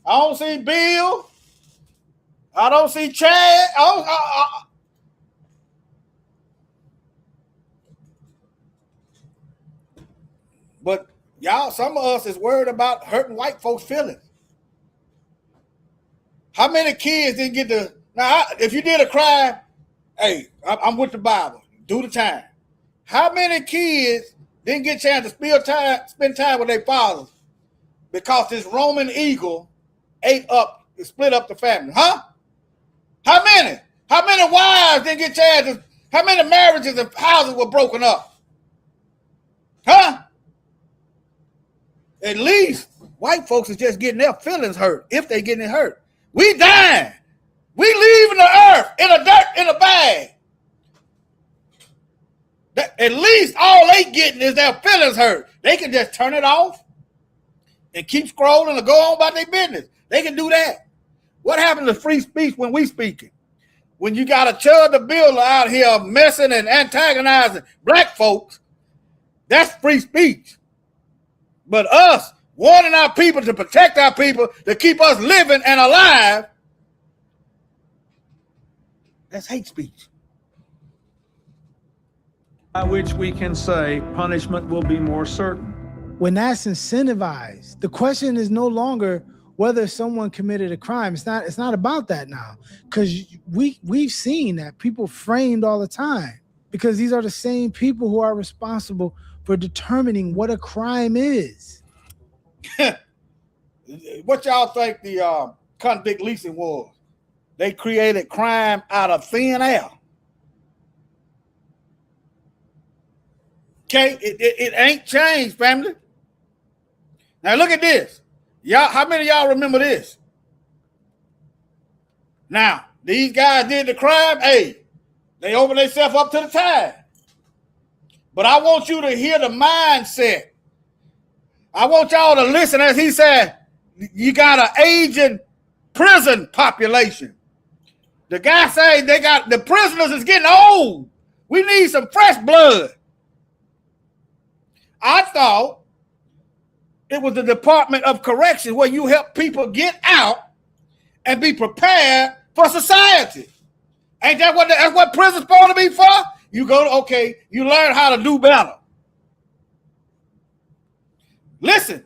I don't see Bill. I don't see Chad. But y'all, some of us is worried about hurting white folks' feelings. How many kids didn't get to... Now, if you did a crime, hey, I'm with the Bible. Do the time. How many kids didn't get a chance to spend time with their fathers because this Roman eagle split up the family? Huh? How many? How many wives didn't get a chance to... How many marriages and houses were broken up? Huh? At least white folks is just getting their feelings hurt, if they getting it hurt. We dying. We leaving the earth in a dirt in a bag. At least all they getting is their feelings hurt. They can just turn it off and keep scrolling and go on about their business. They can do that. What happened to free speech when we speaking? When you got a Chud the Builder out here messing and antagonizing black folks, that's free speech. But us wanting our people to protect our people, to keep us living and alive, that's hate speech. By which we can say punishment will be more certain. When that's incentivized, the question is no longer whether someone committed a crime. It's not about that now, because we've seen that people framed all the time, because these are the same people who are responsible for determining what a crime is. What y'all think the convict leasing was? They created crime out of thin air. Okay, it ain't changed, family. Now look at this. Y'all, how many of y'all remember this? Now, these guys did the crime. Hey, they opened themselves up to the time. But I want you to hear the mindset. I want y'all to listen as he said, you got an aging prison population. The guy said they got the prisoners is getting old. We need some fresh blood. I thought it was the Department of Corrections where you help people get out and be prepared for society. Ain't that what that's what prison's supposed to be for? You go to, okay, you learn how to do better. Listen,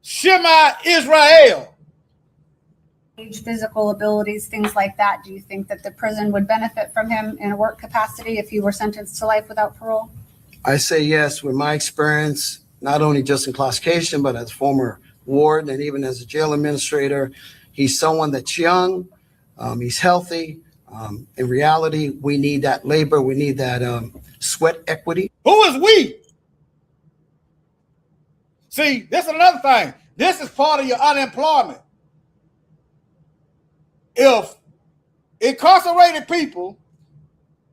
Shema Israel. Age, physical abilities, things like that. Do you think that the prison would benefit from him in a work capacity if he were sentenced to life without parole? I say yes, with my experience, not only just in classification, but as former warden and even as a jail administrator. He's someone that's young, he's healthy. In reality, we need that labor, we need that sweat equity. Who is we? See, this is another thing. This is part of your unemployment. If incarcerated people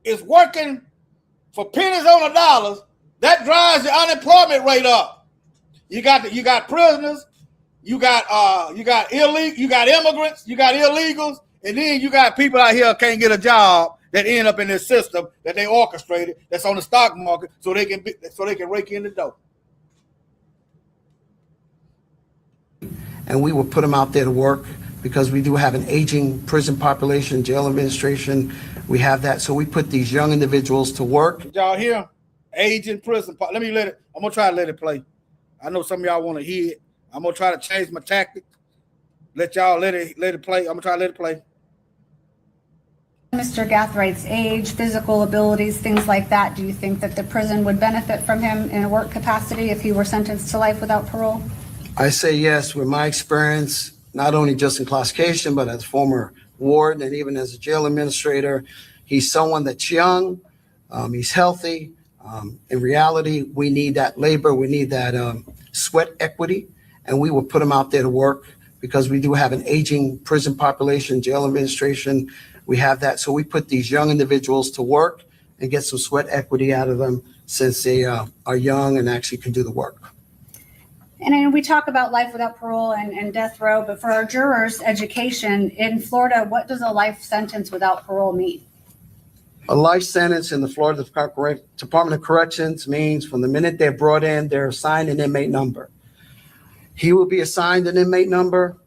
is working for pennies on the dollars, that drives the unemployment rate up. You got prisoners, you got illegal, you got immigrants, you got illegals, and then you got people out here can't get a job that end up in this system that they orchestrated that's on the stock market so they can rake in the dough. And we will put them out there to work because we do have an aging prison population, jail administration. We have that. So we put these young individuals to work. Did y'all hear? Aging prison. I'm going to try to let it play. I know some of y'all want to hear it. I'm going to try to change my tactic. Let y'all let it play. I'm going to try to let it play. Mr. Gathwright's age, physical abilities, things like that. Do you think that the prison would benefit from him in a work capacity if he were sentenced to life without parole? I say yes, with my experience, not only just in classification, but as former warden and even as a jail administrator. He's someone that's young, he's healthy. In reality, we need that labor, we need that sweat equity, and we will put them out there to work because we do have an aging prison population, jail administration. We have that. So we put these young individuals to work and get some sweat equity out of them since they are young and actually can do the work. And I know we talk about life without parole and death row, but for our jurors' education in Florida, what does a life sentence without parole mean? A life sentence in the Florida Department of Corrections means from the minute they're brought in, they're assigned an inmate number. He will be assigned an inmate number,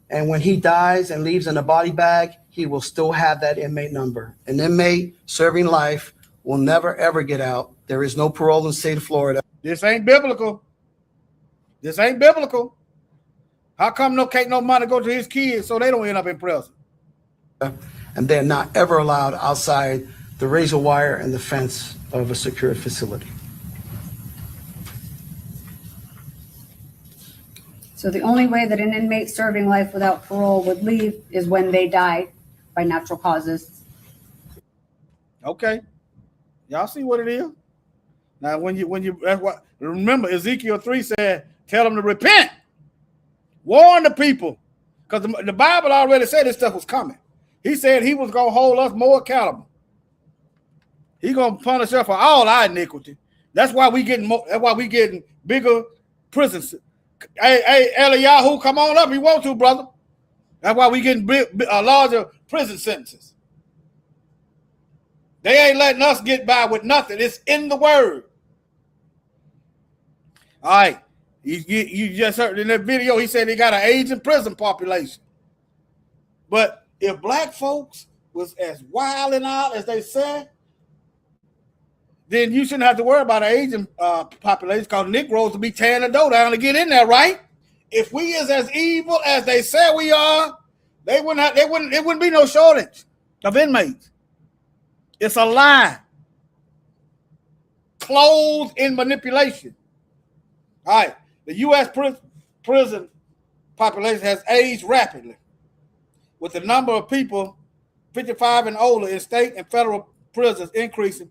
and when he dies and leaves in a body bag, he will still have that inmate number. An inmate serving life will never, ever get out. There is no parole in the state of Florida. This ain't biblical. This ain't biblical. How come no money go to his kids so they don't end up in prison? And they're not ever allowed outside the razor wire and the fence of a secure facility. So the only way that an inmate serving life without parole would leave is when they die by natural causes. Okay. Y'all see what it is? Now, that's what, remember Ezekiel 3 said, tell them to repent. Warn the people. Because the Bible already said this stuff was coming. He said he was going to hold us more accountable. He's going to punish us for all our iniquity. That's why we getting bigger prisons. Hey, Eliyahu, come on up. You want to, brother. That's why we getting larger prison sentences. They ain't letting us get by with nothing. It's in the word. All right. You just heard in that video, he said he got an aging prison population. But if black folks was as wild and out as they said, then you shouldn't have to worry about an aging population because Negroes will be tearing the door down to get in there, right? If we is as evil as they say we are, it wouldn't be no shortage of inmates. It's a lie. Clothed in manipulation. All right. The U.S. prison population has aged rapidly, with the number of people 55 and older in state and federal prisons increasing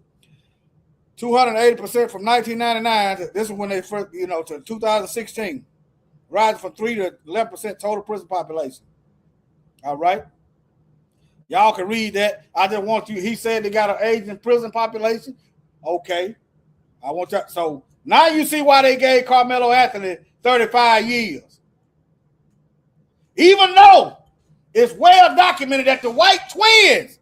280% from 1999. This is when they first, to 2016, rising from 3 to 11% total prison population. All right. Y'all can read that. I just want you. He said they got an aging prison population. Okay. I want that. So now you see why they gave Carmelo Anthony 35 years. Even though it's well documented that the white twins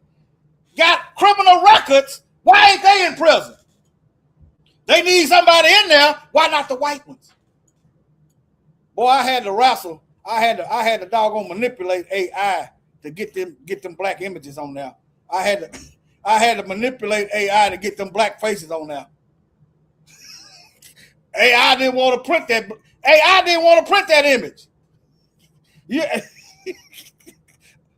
got criminal records, why ain't they in prison? They need somebody in there. Why not the white ones? Boy, I had to wrestle. I had to doggone manipulate AI to get them black images on there. I had to manipulate AI to get them black faces on there. AI didn't want to print that. AI didn't want to print that image. Yeah.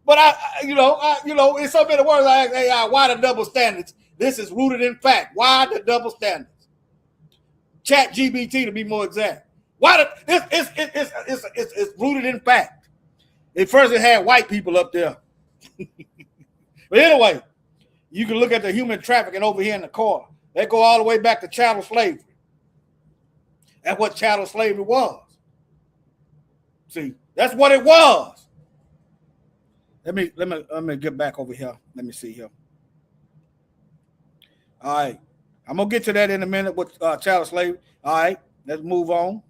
But in so many words, I asked AI, why the double standards? This is rooted in fact. Why the double standards? ChatGPT, to be more exact. Why it's rooted in fact. At first, it had white people up there. But anyway, you can look at the human trafficking over here in the corner. They go all the way back to chattel slavery. That's what chattel slavery was. See, that's what it was. Let me get back over here. Let me see here. All right. I'm going to get to that in a minute with chattel slavery. All right. Let's move on.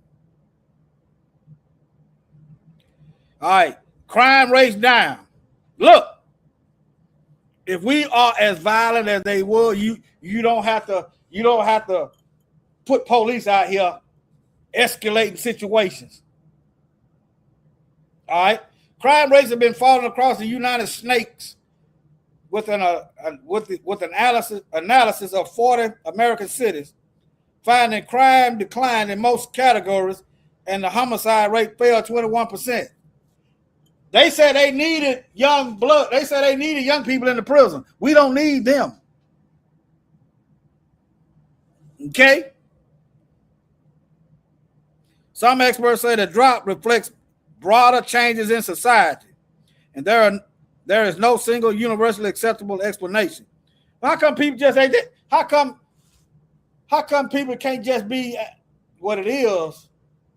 All right. Crime rates down. Look, if we are as violent as they were, you don't have to put police out here escalating situations. All right. Crime rates have been falling across the United States with an analysis of 40 American cities, finding crime declined in most categories and the homicide rate fell 21%. They said they needed young blood. They said they needed young people in the prison. We don't need them. Okay? Some experts say the drop reflects broader changes in society, and there is no single universally acceptable explanation. How come people just ain't that? How come people can't just be what it is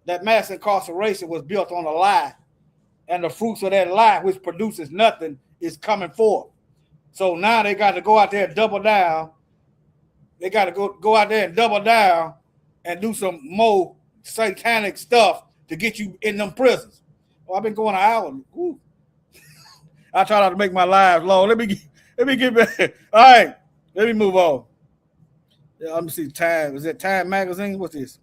that mass incarceration was built on a lie, and the fruits of that lie, which produces nothing, is coming forth? So now they got to go out there and double down. They got to go out there and double down and do some more satanic stuff to get you in them prisons. Well, I've been going an hour. Ooh. I try not to make my lives long. Let me get back. All right, let me move on. Yeah, let me see. Time. Is that Time magazine? What's this?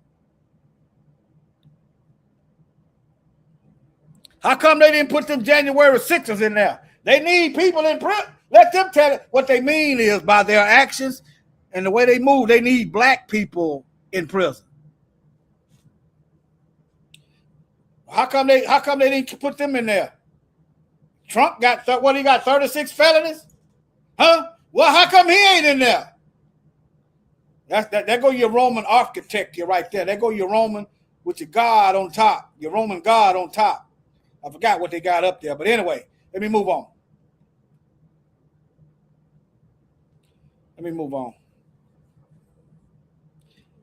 How come they didn't put them January 6ers in there? They need people in prison. Let them tell it. What they mean is by their actions and the way they move, they need black people in prison. How come they didn't put them in there? Trump got 36 felonies? Huh? Well, how come he ain't in there? That go your Roman architect here right there. That go your Roman with your God on top, your Roman God on top. I forgot what they got up there, but anyway, let me move on.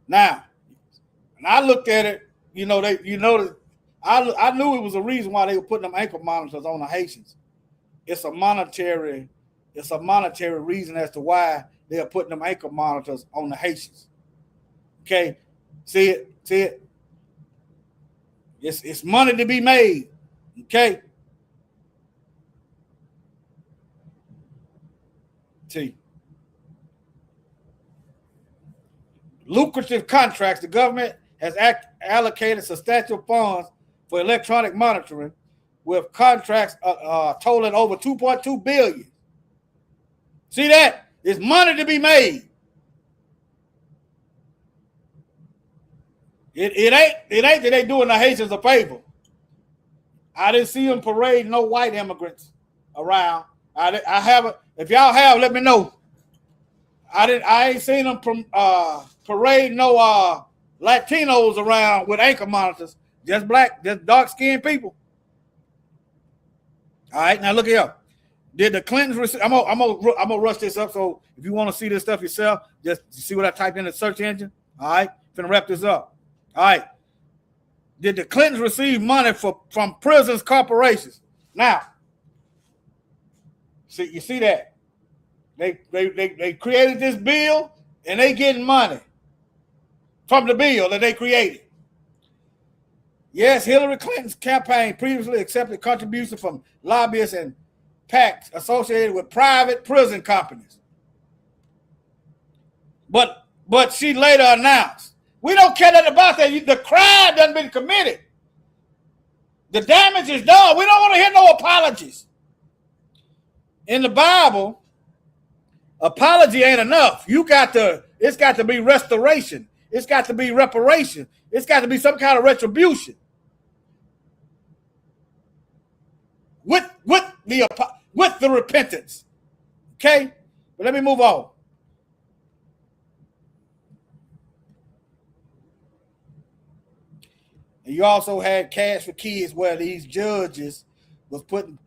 Now, and I looked at it, I knew it was a reason why they were putting them ankle monitors on the Haitians. It's a monetary reason as to why they are putting them ankle monitors on the Haitians. Okay, see it. It's money to be made. Okay. See. Lucrative contracts. The government has allocated substantial funds for electronic monitoring, with contracts totaling over $2.2 billion. See that? It's money to be made. It ain't that they doing the Haitians a favor. I didn't see them parade no white immigrants around. I haven't. If y'all have, let me know. I ain't seen them from parade no Latinos around with ankle monitors, just dark-skinned people. All right, now look here. Did the Clintons receive? I'm gonna rush this up. So if you want to see this stuff yourself, just see what I typed in the search engine. All right, finna wrap this up. All right. Did the Clintons receive money from prisons corporations? Now, you see that they created this bill and they getting money from the bill that they created. Yes, Hillary Clinton's campaign previously accepted contributions from lobbyists and PACs associated with private prison companies. But she later announced, we don't care nothing about that. The crime done been committed. The damage is done. We don't want to hear no apologies. In the Bible, apology ain't enough. It's got to be restoration. It's got to be reparation. It's got to be some kind of retribution. With the repentance. Okay? But let me move on. And you also had Cash for Kids, where these judges was putting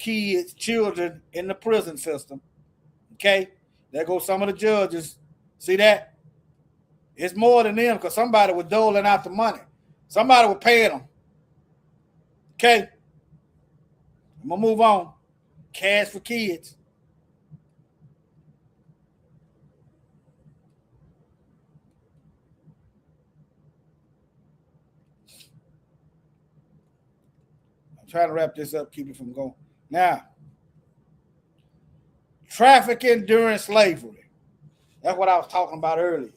children in the prison system. Okay? There goes some of the judges. See that? It's more than them because somebody was doling out the money. Somebody was paying them. Okay? I'm going to move on. Cash for Kids. I'm trying to wrap this up, keep it from going. Now, trafficking during slavery. That's what I was talking about earlier.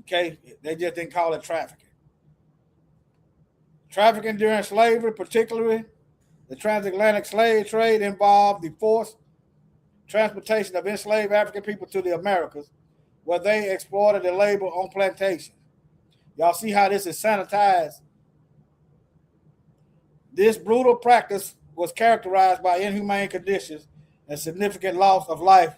Okay? They just didn't call it trafficking. Trafficking during slavery, particularly the transatlantic slave trade, involved the forced transportation of enslaved African people to the Americas, where they exploited their labor on plantations. Y'all see how this is sanitized? This brutal practice was characterized by inhumane conditions and significant loss of life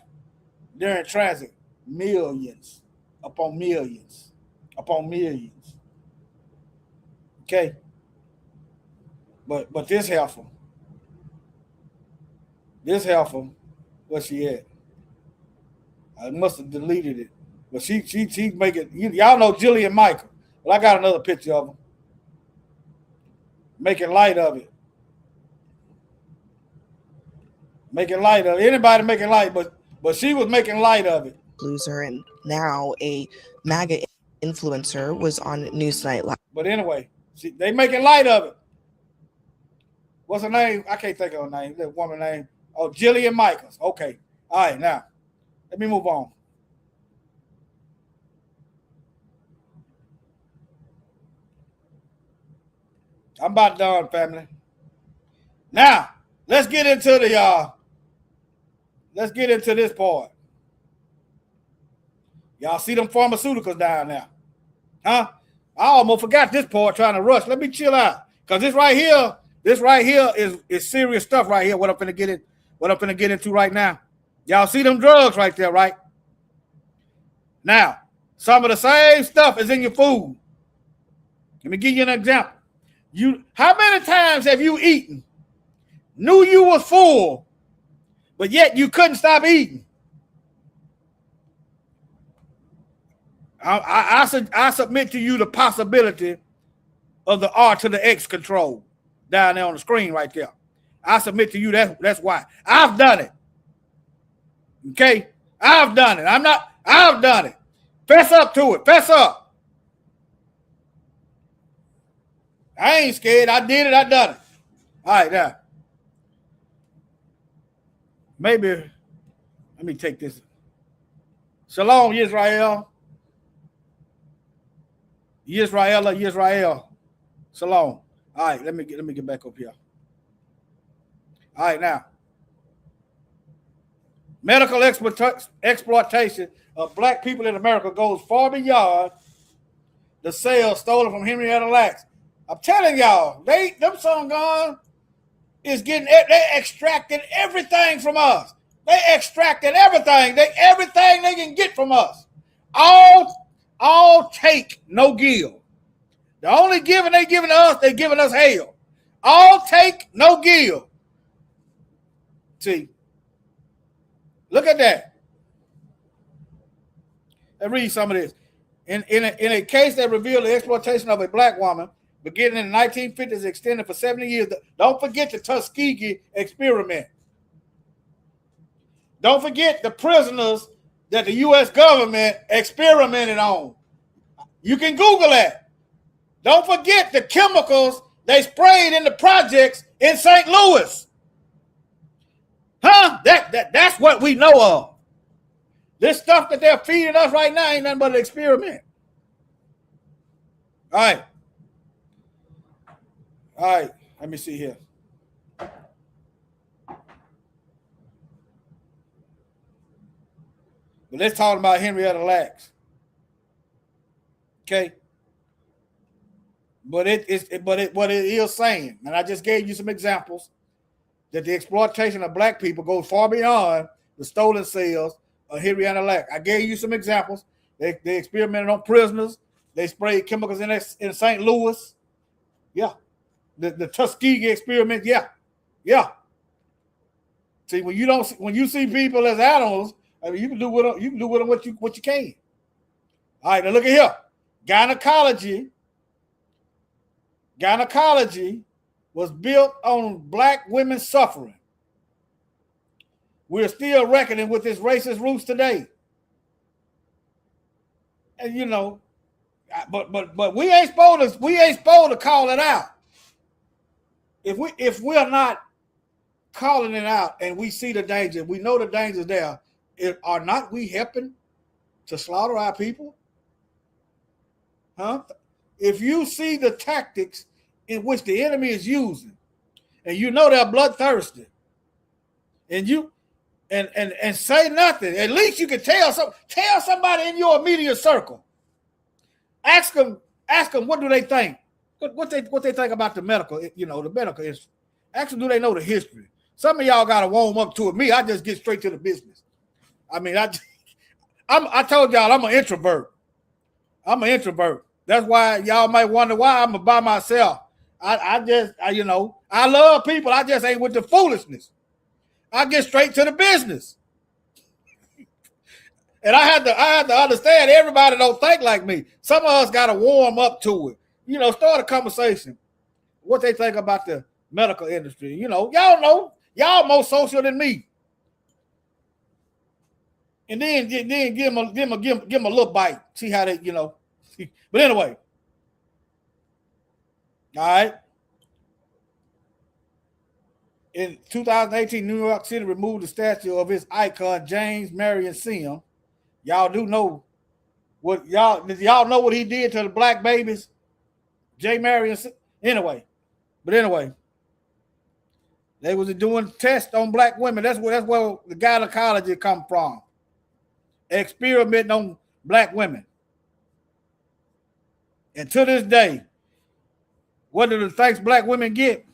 during transit. Millions upon millions upon millions. Okay? But this heifer, where she at? I must have deleted it. But she making, y'all know Jillian Michael. Well, I got another picture of her. Making light of it. Making light of it. Anybody making light, but she was making light of it. Loser and now a MAGA influencer was on Newsnight Live. But anyway, they making light of it. What's her name? I can't think of her name. That woman name. Oh, Jillian Michaels. Okay. All right, now let me move on. I'm about done, family. Now let's get into this part. Y'all see them pharmaceuticals down there, huh? I almost forgot this part trying to rush. Let me chill out, cause this right here is serious stuff right here. What I'm finna get into right now. Y'all see them drugs right there, right? Now, some of the same stuff is in your food. Let me give you an example. How many times have you eaten, knew you was full, but yet you couldn't stop eating? I submit to you the possibility of the R to the X control down there on the screen right there. I submit to you that's why. I've done it. Okay? I've done it. I've done it. Fess up to it. Fess up. I ain't scared. I did it. I done it. All right, now. Maybe, let me take this. Shalom, Yisrael. Yisrael. Shalom. All right, let me get back up here. All right, now. Medical exploitation of black people in America goes far beyond the sales stolen from Henrietta Lacks. I'm telling y'all, them some guns is they extracted everything from us. They extracted everything. Everything they can get from us. All All take, no give. The only giving they giving to us, they giving us hell. All take, no give. See, look at that. Let's read some of this. In a case that revealed the exploitation of a black woman beginning in the 1950s, extended for 70 years. Don't forget the Tuskegee experiment. Don't forget the prisoners that the U.S. government experimented on. You can Google that. Don't forget the chemicals they sprayed in the projects in St. Louis. Huh? That's what we know of. This stuff that they're feeding us right now ain't nothing but an experiment. All right. All right. Let me see here. But let's talk about Henrietta Lacks. Okay. But what it is saying, and I just gave you some examples, that the exploitation of black people goes far beyond the stolen sales of Henrietta Lacks. I gave you some examples. They experimented on prisoners. They sprayed chemicals in St. Louis. Yeah. The Tuskegee experiment. Yeah. Yeah. See, when you see people as animals, I mean, you can do with them what you can. All right, now look at here. Gynecology was built on black women suffering. We're still reckoning with its racist roots today. And you know, but we ain't supposed to call it out. If we're not calling it out and we see the danger, we know the danger's there, are not we helping to slaughter our people? Huh? If you see the tactics in which the enemy is using, and you know they're bloodthirsty, and you and say nothing, at least you can tell somebody in your immediate circle. Ask them what do they think? What they think about the medical, the medical history. Ask them, do they know the history? Some of y'all gotta warm up to it. Me, I just get straight to the business. I mean, I told y'all I'm an introvert. I'm an introvert. That's why y'all might wonder why I'm by myself. I love people. I just ain't with the foolishness. I get straight to the business. And I had to understand everybody don't think like me. Some of us got to warm up to it. Start a conversation. What they think about the medical industry. Y'all know. Y'all more social than me. And then give them a little bite. See how they, But anyway. All right. In 2018, New York City removed the statue of its icon, James Marion Sims. Y'all do know what y'all know what he did to the black babies? J. Marion. Anyway. They was doing tests on black women. That's where the gynecology come from. Experimenting on black women. And to this day, what do the thanks black women get?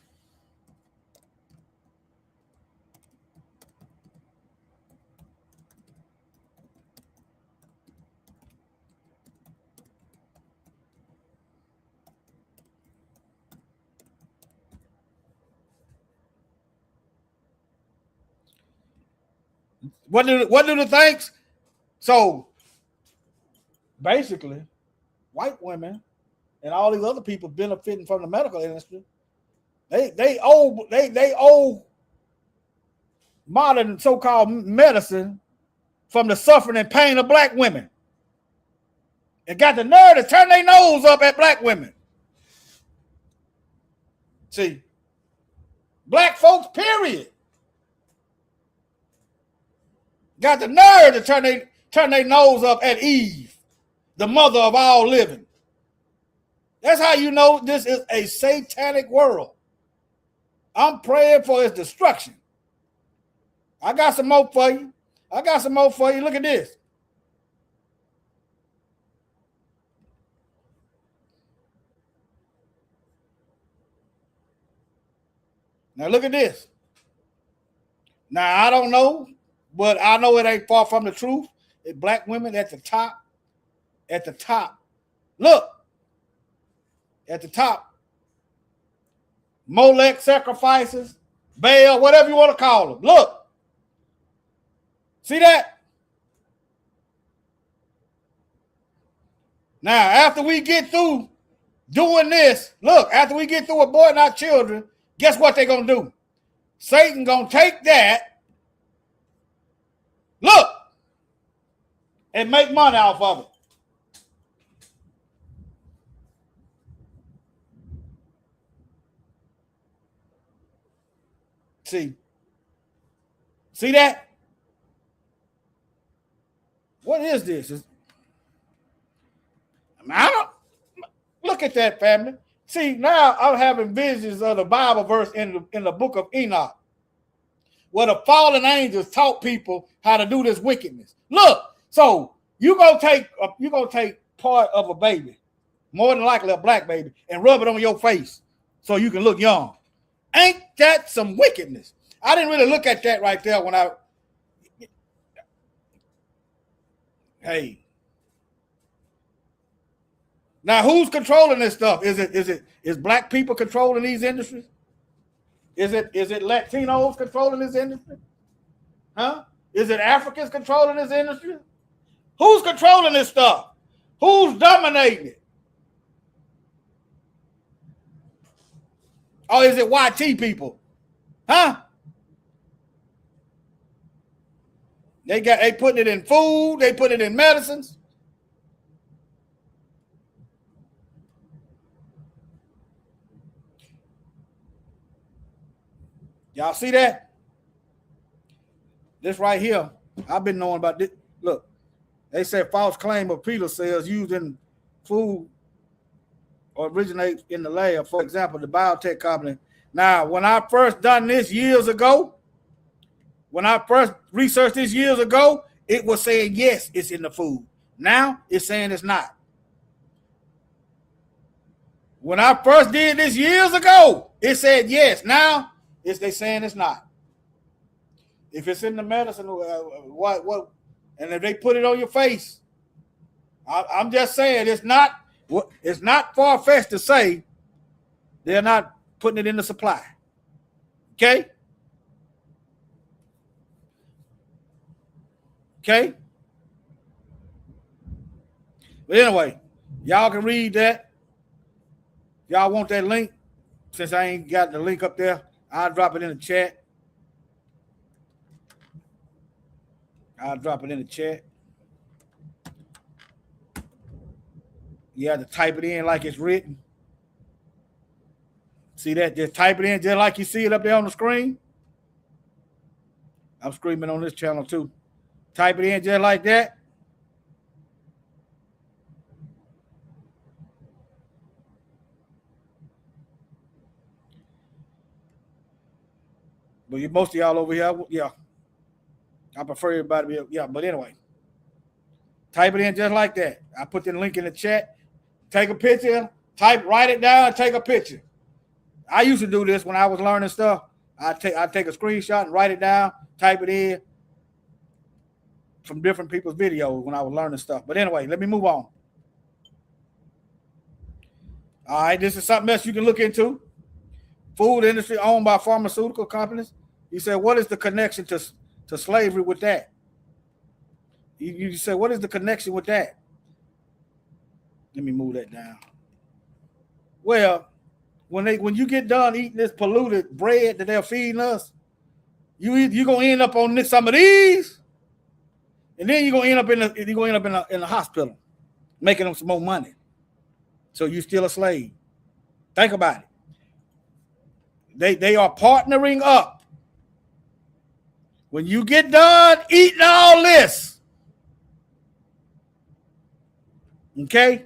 What do the thanks? So basically, white women and all these other people benefiting from the medical industry, they owe modern so-called medicine from the suffering and pain of black women, and got the nerve to turn their nose up at black women. See, black folks, period, got the nerve to turn their nose up at Eve, the mother of all living. That's how you know this is a satanic world. I'm praying for its destruction. I got some more for you. Look at this. Now look at this. Now I don't know, but I know it ain't far from the truth. It's black women at the top at the top. Look, at the top. Molech sacrifices, Baal, whatever you want to call them. Look. See that? Now, after we get through doing this, look, after we get through aborting our children, guess what they're going to do? Satan going to take that, look, and make money off of it. See that? What is this? I don't look at that, family. See, now I'm having visions of the Bible verse in the book of Enoch, where the fallen angels taught people how to do this wickedness. Look, so you gonna take part of a baby, more than likely a black baby, and rub it on your face so you can look young. Ain't that some wickedness? I didn't really look at that right there when I. Hey. Now, who's controlling this stuff? Is black people controlling these industries? Is it Latinos controlling this industry? Huh? Is it Africans controlling this industry? Who's controlling this stuff? Who's dominating it? Or is it YT people? Huh? They putting it in food, they put it in medicines. Y'all see that? This right here, I've been knowing about this. Look, they said false claim of peanut cells used in food or originate in the lab. For example, the biotech company. Now, when I first done this years ago, when I first researched this years ago, it was saying, yes, it's in the food. Now, it's saying it's not. When I first did this years ago, it said yes. Now, they saying it's not. If it's in the medicine, what? And if they put it on your face, I'm just saying it's not far-fetched to say they're not putting it in the supply. Okay? Okay? But anyway, y'all can read that. Y'all want that link? Since I ain't got the link up there, I'll drop it in the chat. You have to type it in like it's written. See that? Just type it in just like you see it up there on the screen. I'm screaming on this channel too. Type it in just like that. But most of y'all over here, yeah. I prefer everybody to be, yeah. But anyway, type it in just like that. I put the link in the chat. Take a picture, write it down, take a picture. I used to do this when I was learning stuff. I take a screenshot and write it down, type it in from different people's videos when I was learning stuff. But anyway, let me move on. All right, this is something else you can look into. Food industry owned by pharmaceutical companies. You said, what is the connection to slavery with that? You said, what is the connection with that? Let me move that down. Well, when you get done eating this polluted bread that they're feeding us, you're gonna end up on some of these, and then you're gonna end up in the hospital, making them some more money. So you're still a slave. Think about it. They are partnering up. When you get done eating all this, okay,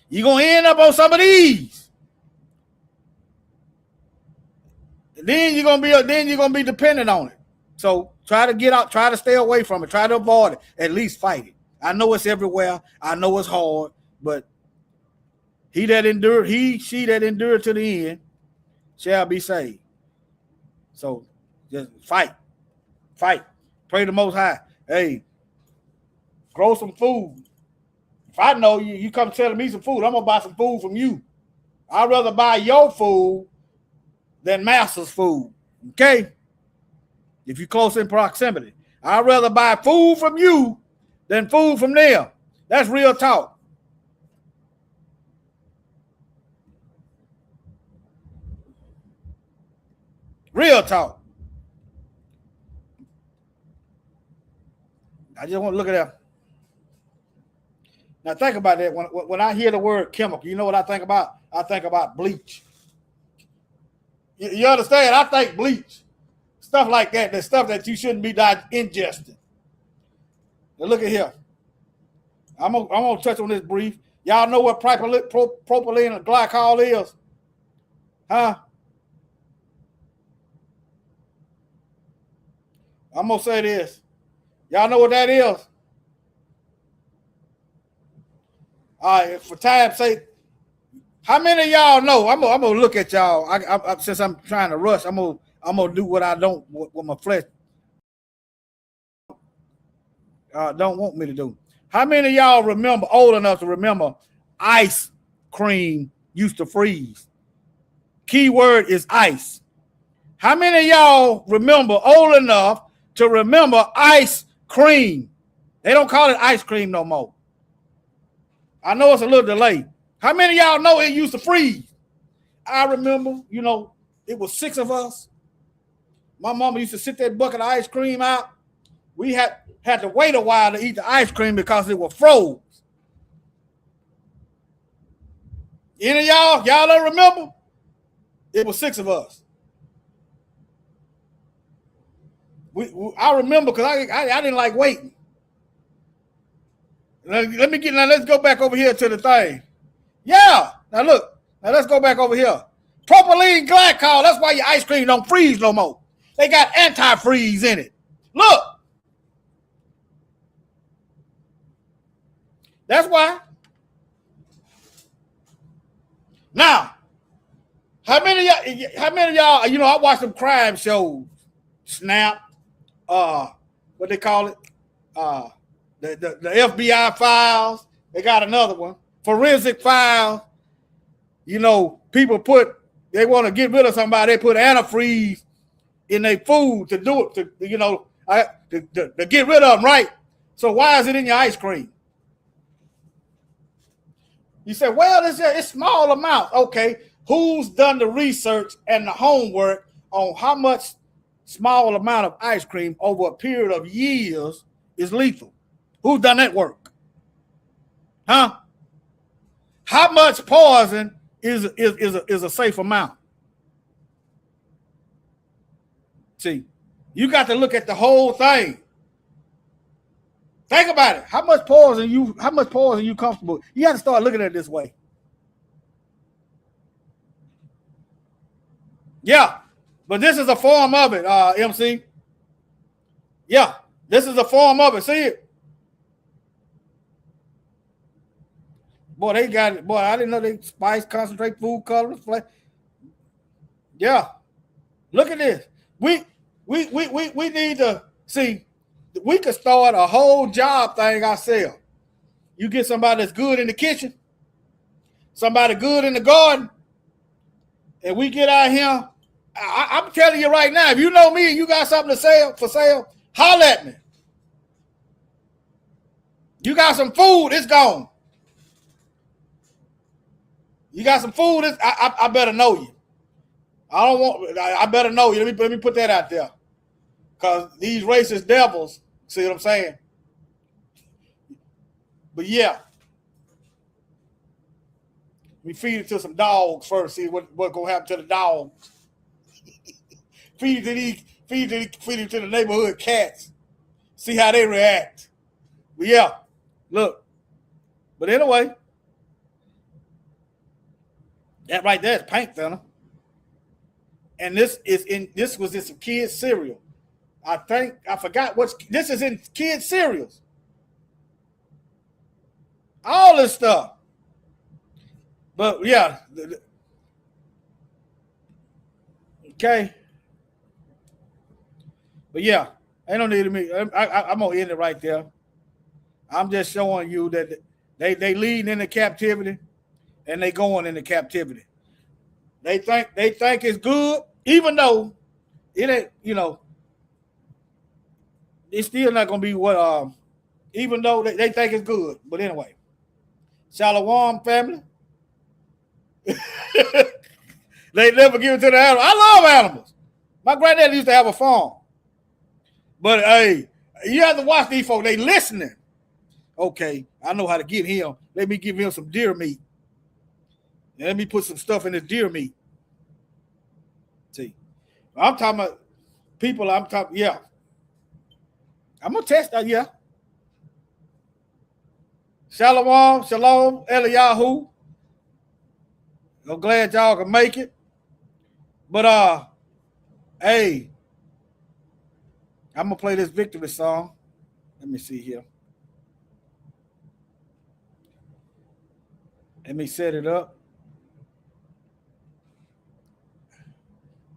you're gonna end up on some of these. And then you're gonna be dependent on it. So try to get out, try to stay away from it, try to avoid it, at least fight it. I know it's everywhere, I know it's hard, but she that endured to the end shall be saved. So just fight. Pray the Most High. Hey, grow some food. If I know you, you come telling me some food, I'm gonna buy some food from you. I'd rather buy your food than master's food. Okay? If you're close in proximity. I'd rather buy food from you than food from them. That's real talk. Real talk. I just want to look at that. Now think about that. When I hear the word chemical, you know what I think about? I think about bleach. You understand? I think bleach. Stuff like that. The stuff that you shouldn't be ingesting. Now look at here. I'm gonna touch on this brief. Y'all know what propylene glycol is? Huh? I'm gonna say this. Y'all know what that is? All right, for time's sake, how many of y'all know? I'm gonna look at y'all. I since I'm trying to rush, I'm gonna do what I don't, what my flesh don't want me to do. How many of y'all remember, old enough to remember, ice cream used to freeze? Key word is ice. How many of y'all remember, old enough to remember ice cream? They don't call it ice cream no more. I know it's a little delay. How many of y'all know it used to freeze? I remember, you know, it was 6 of us. My mama used to sit that bucket of ice cream out. We had to wait a while to eat the ice cream because it was froze. Any of y'all don't remember? It was 6 of us. I remember because I didn't like waiting. Let's go back over here to the thing. Yeah. Now look. Now let's go back over here. Propylene glycol. That's why your ice cream don't freeze no more. They got antifreeze in it. Look. That's why. Now, how many of y'all, you know, I watch some crime shows. Snap. What they call it? The FBI files. They got another one. Forensic Files. You know, people they want to get rid of somebody, they put antifreeze in their food to do it, to get rid of them, right? So why is it in your ice cream? You say, well, it's small amounts. Okay, who's done the research and the homework on how much small amount of ice cream over a period of years is lethal? Who's done that work? Huh? How much poison is a safe amount? See, you got to look at the whole thing. Think about it. How much poison you comfortable? You have to start looking at it this way. Yeah, but this is a form of it, MC. Yeah, this is a form of it. See it? Boy, they got it. Boy, I didn't know they spice, concentrate, food colors. Yeah, look at this. We need to see. We could start a whole job thing ourselves. You get somebody that's good in the kitchen, somebody good in the garden, and we get out here. I'm telling you right now, if you know me and you got something to for sale, holler at me. You got some food, it's gone. You got some food, I better know you. I better know you. Let me put that out there. Because these racist devils, see what I'm saying? But yeah. We feed it to some dogs first, see what gonna happen to the dogs. feed it to the neighborhood cats. See how they react. But yeah, look. But anyway, that right there is paint thinner. And this was in some kids' cereal. I forgot this is in kids' cereals. All this stuff. But yeah. Okay. But yeah, ain't no need to me. I'm gonna end it right there. I'm just showing you that They leading into captivity, and they going into captivity. They think it's good, even though it ain't. You know, it's still not gonna be what. Even though they think it's good, but anyway, Shalom family. They never give it to the animals. I love animals. My granddad used to have a farm. But hey, you have to watch these folks. They listening. Okay, I know how to get him. Let me give him some deer meat. And let me put some stuff in his deer meat. See, I'm talking about people. Yeah. I'm gonna test that. Yeah. Shalom, Eliyahu. I'm glad y'all can make it. But hey, I'm gonna play this victory song. Let me see here. Let me set it up.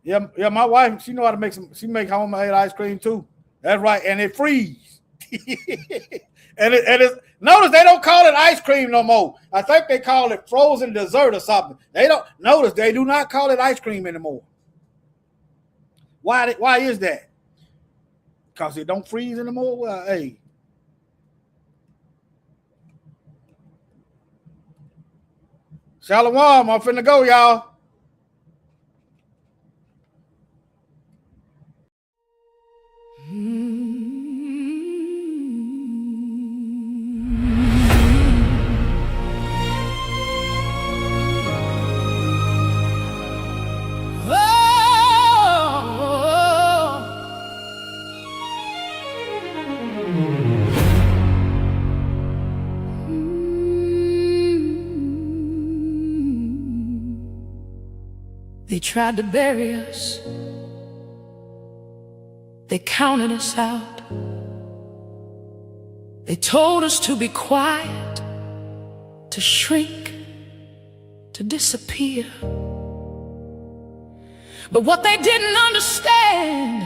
Yeah, my wife, she know how to make she make homemade ice cream too. That's right, and it freeze. and it's notice they don't call it ice cream no more. I think they call it frozen dessert or something. They don't notice they do not call it ice cream anymore. Why is that? Because it don't freeze anymore? Well, hey. Shalom, I'm finna go, y'all. They tried to bury us. They counted us out. They told us to be quiet, to shrink, to disappear. But what they didn't understand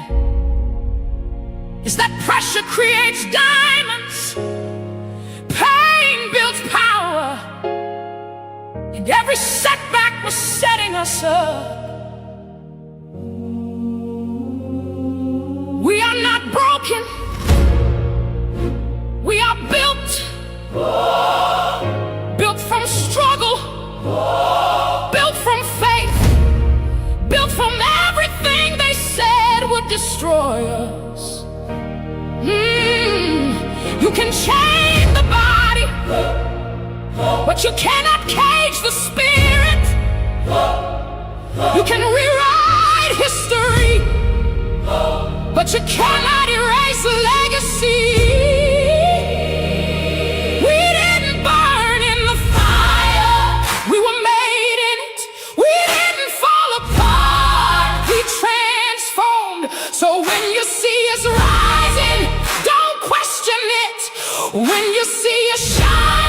is that pressure creates diamonds. Pain builds power. And every setback was setting us up. We are not broken. We are built. Built from struggle. Built from faith. Built from everything they said would destroy us. You can chain the body, but you cannot cage the spirit. You can rewrite history, but you cannot erase legacy. We didn't burn in the fire. We were made in it. We didn't fall apart. We transformed. So when you see us rising, don't question it. When you see us shine,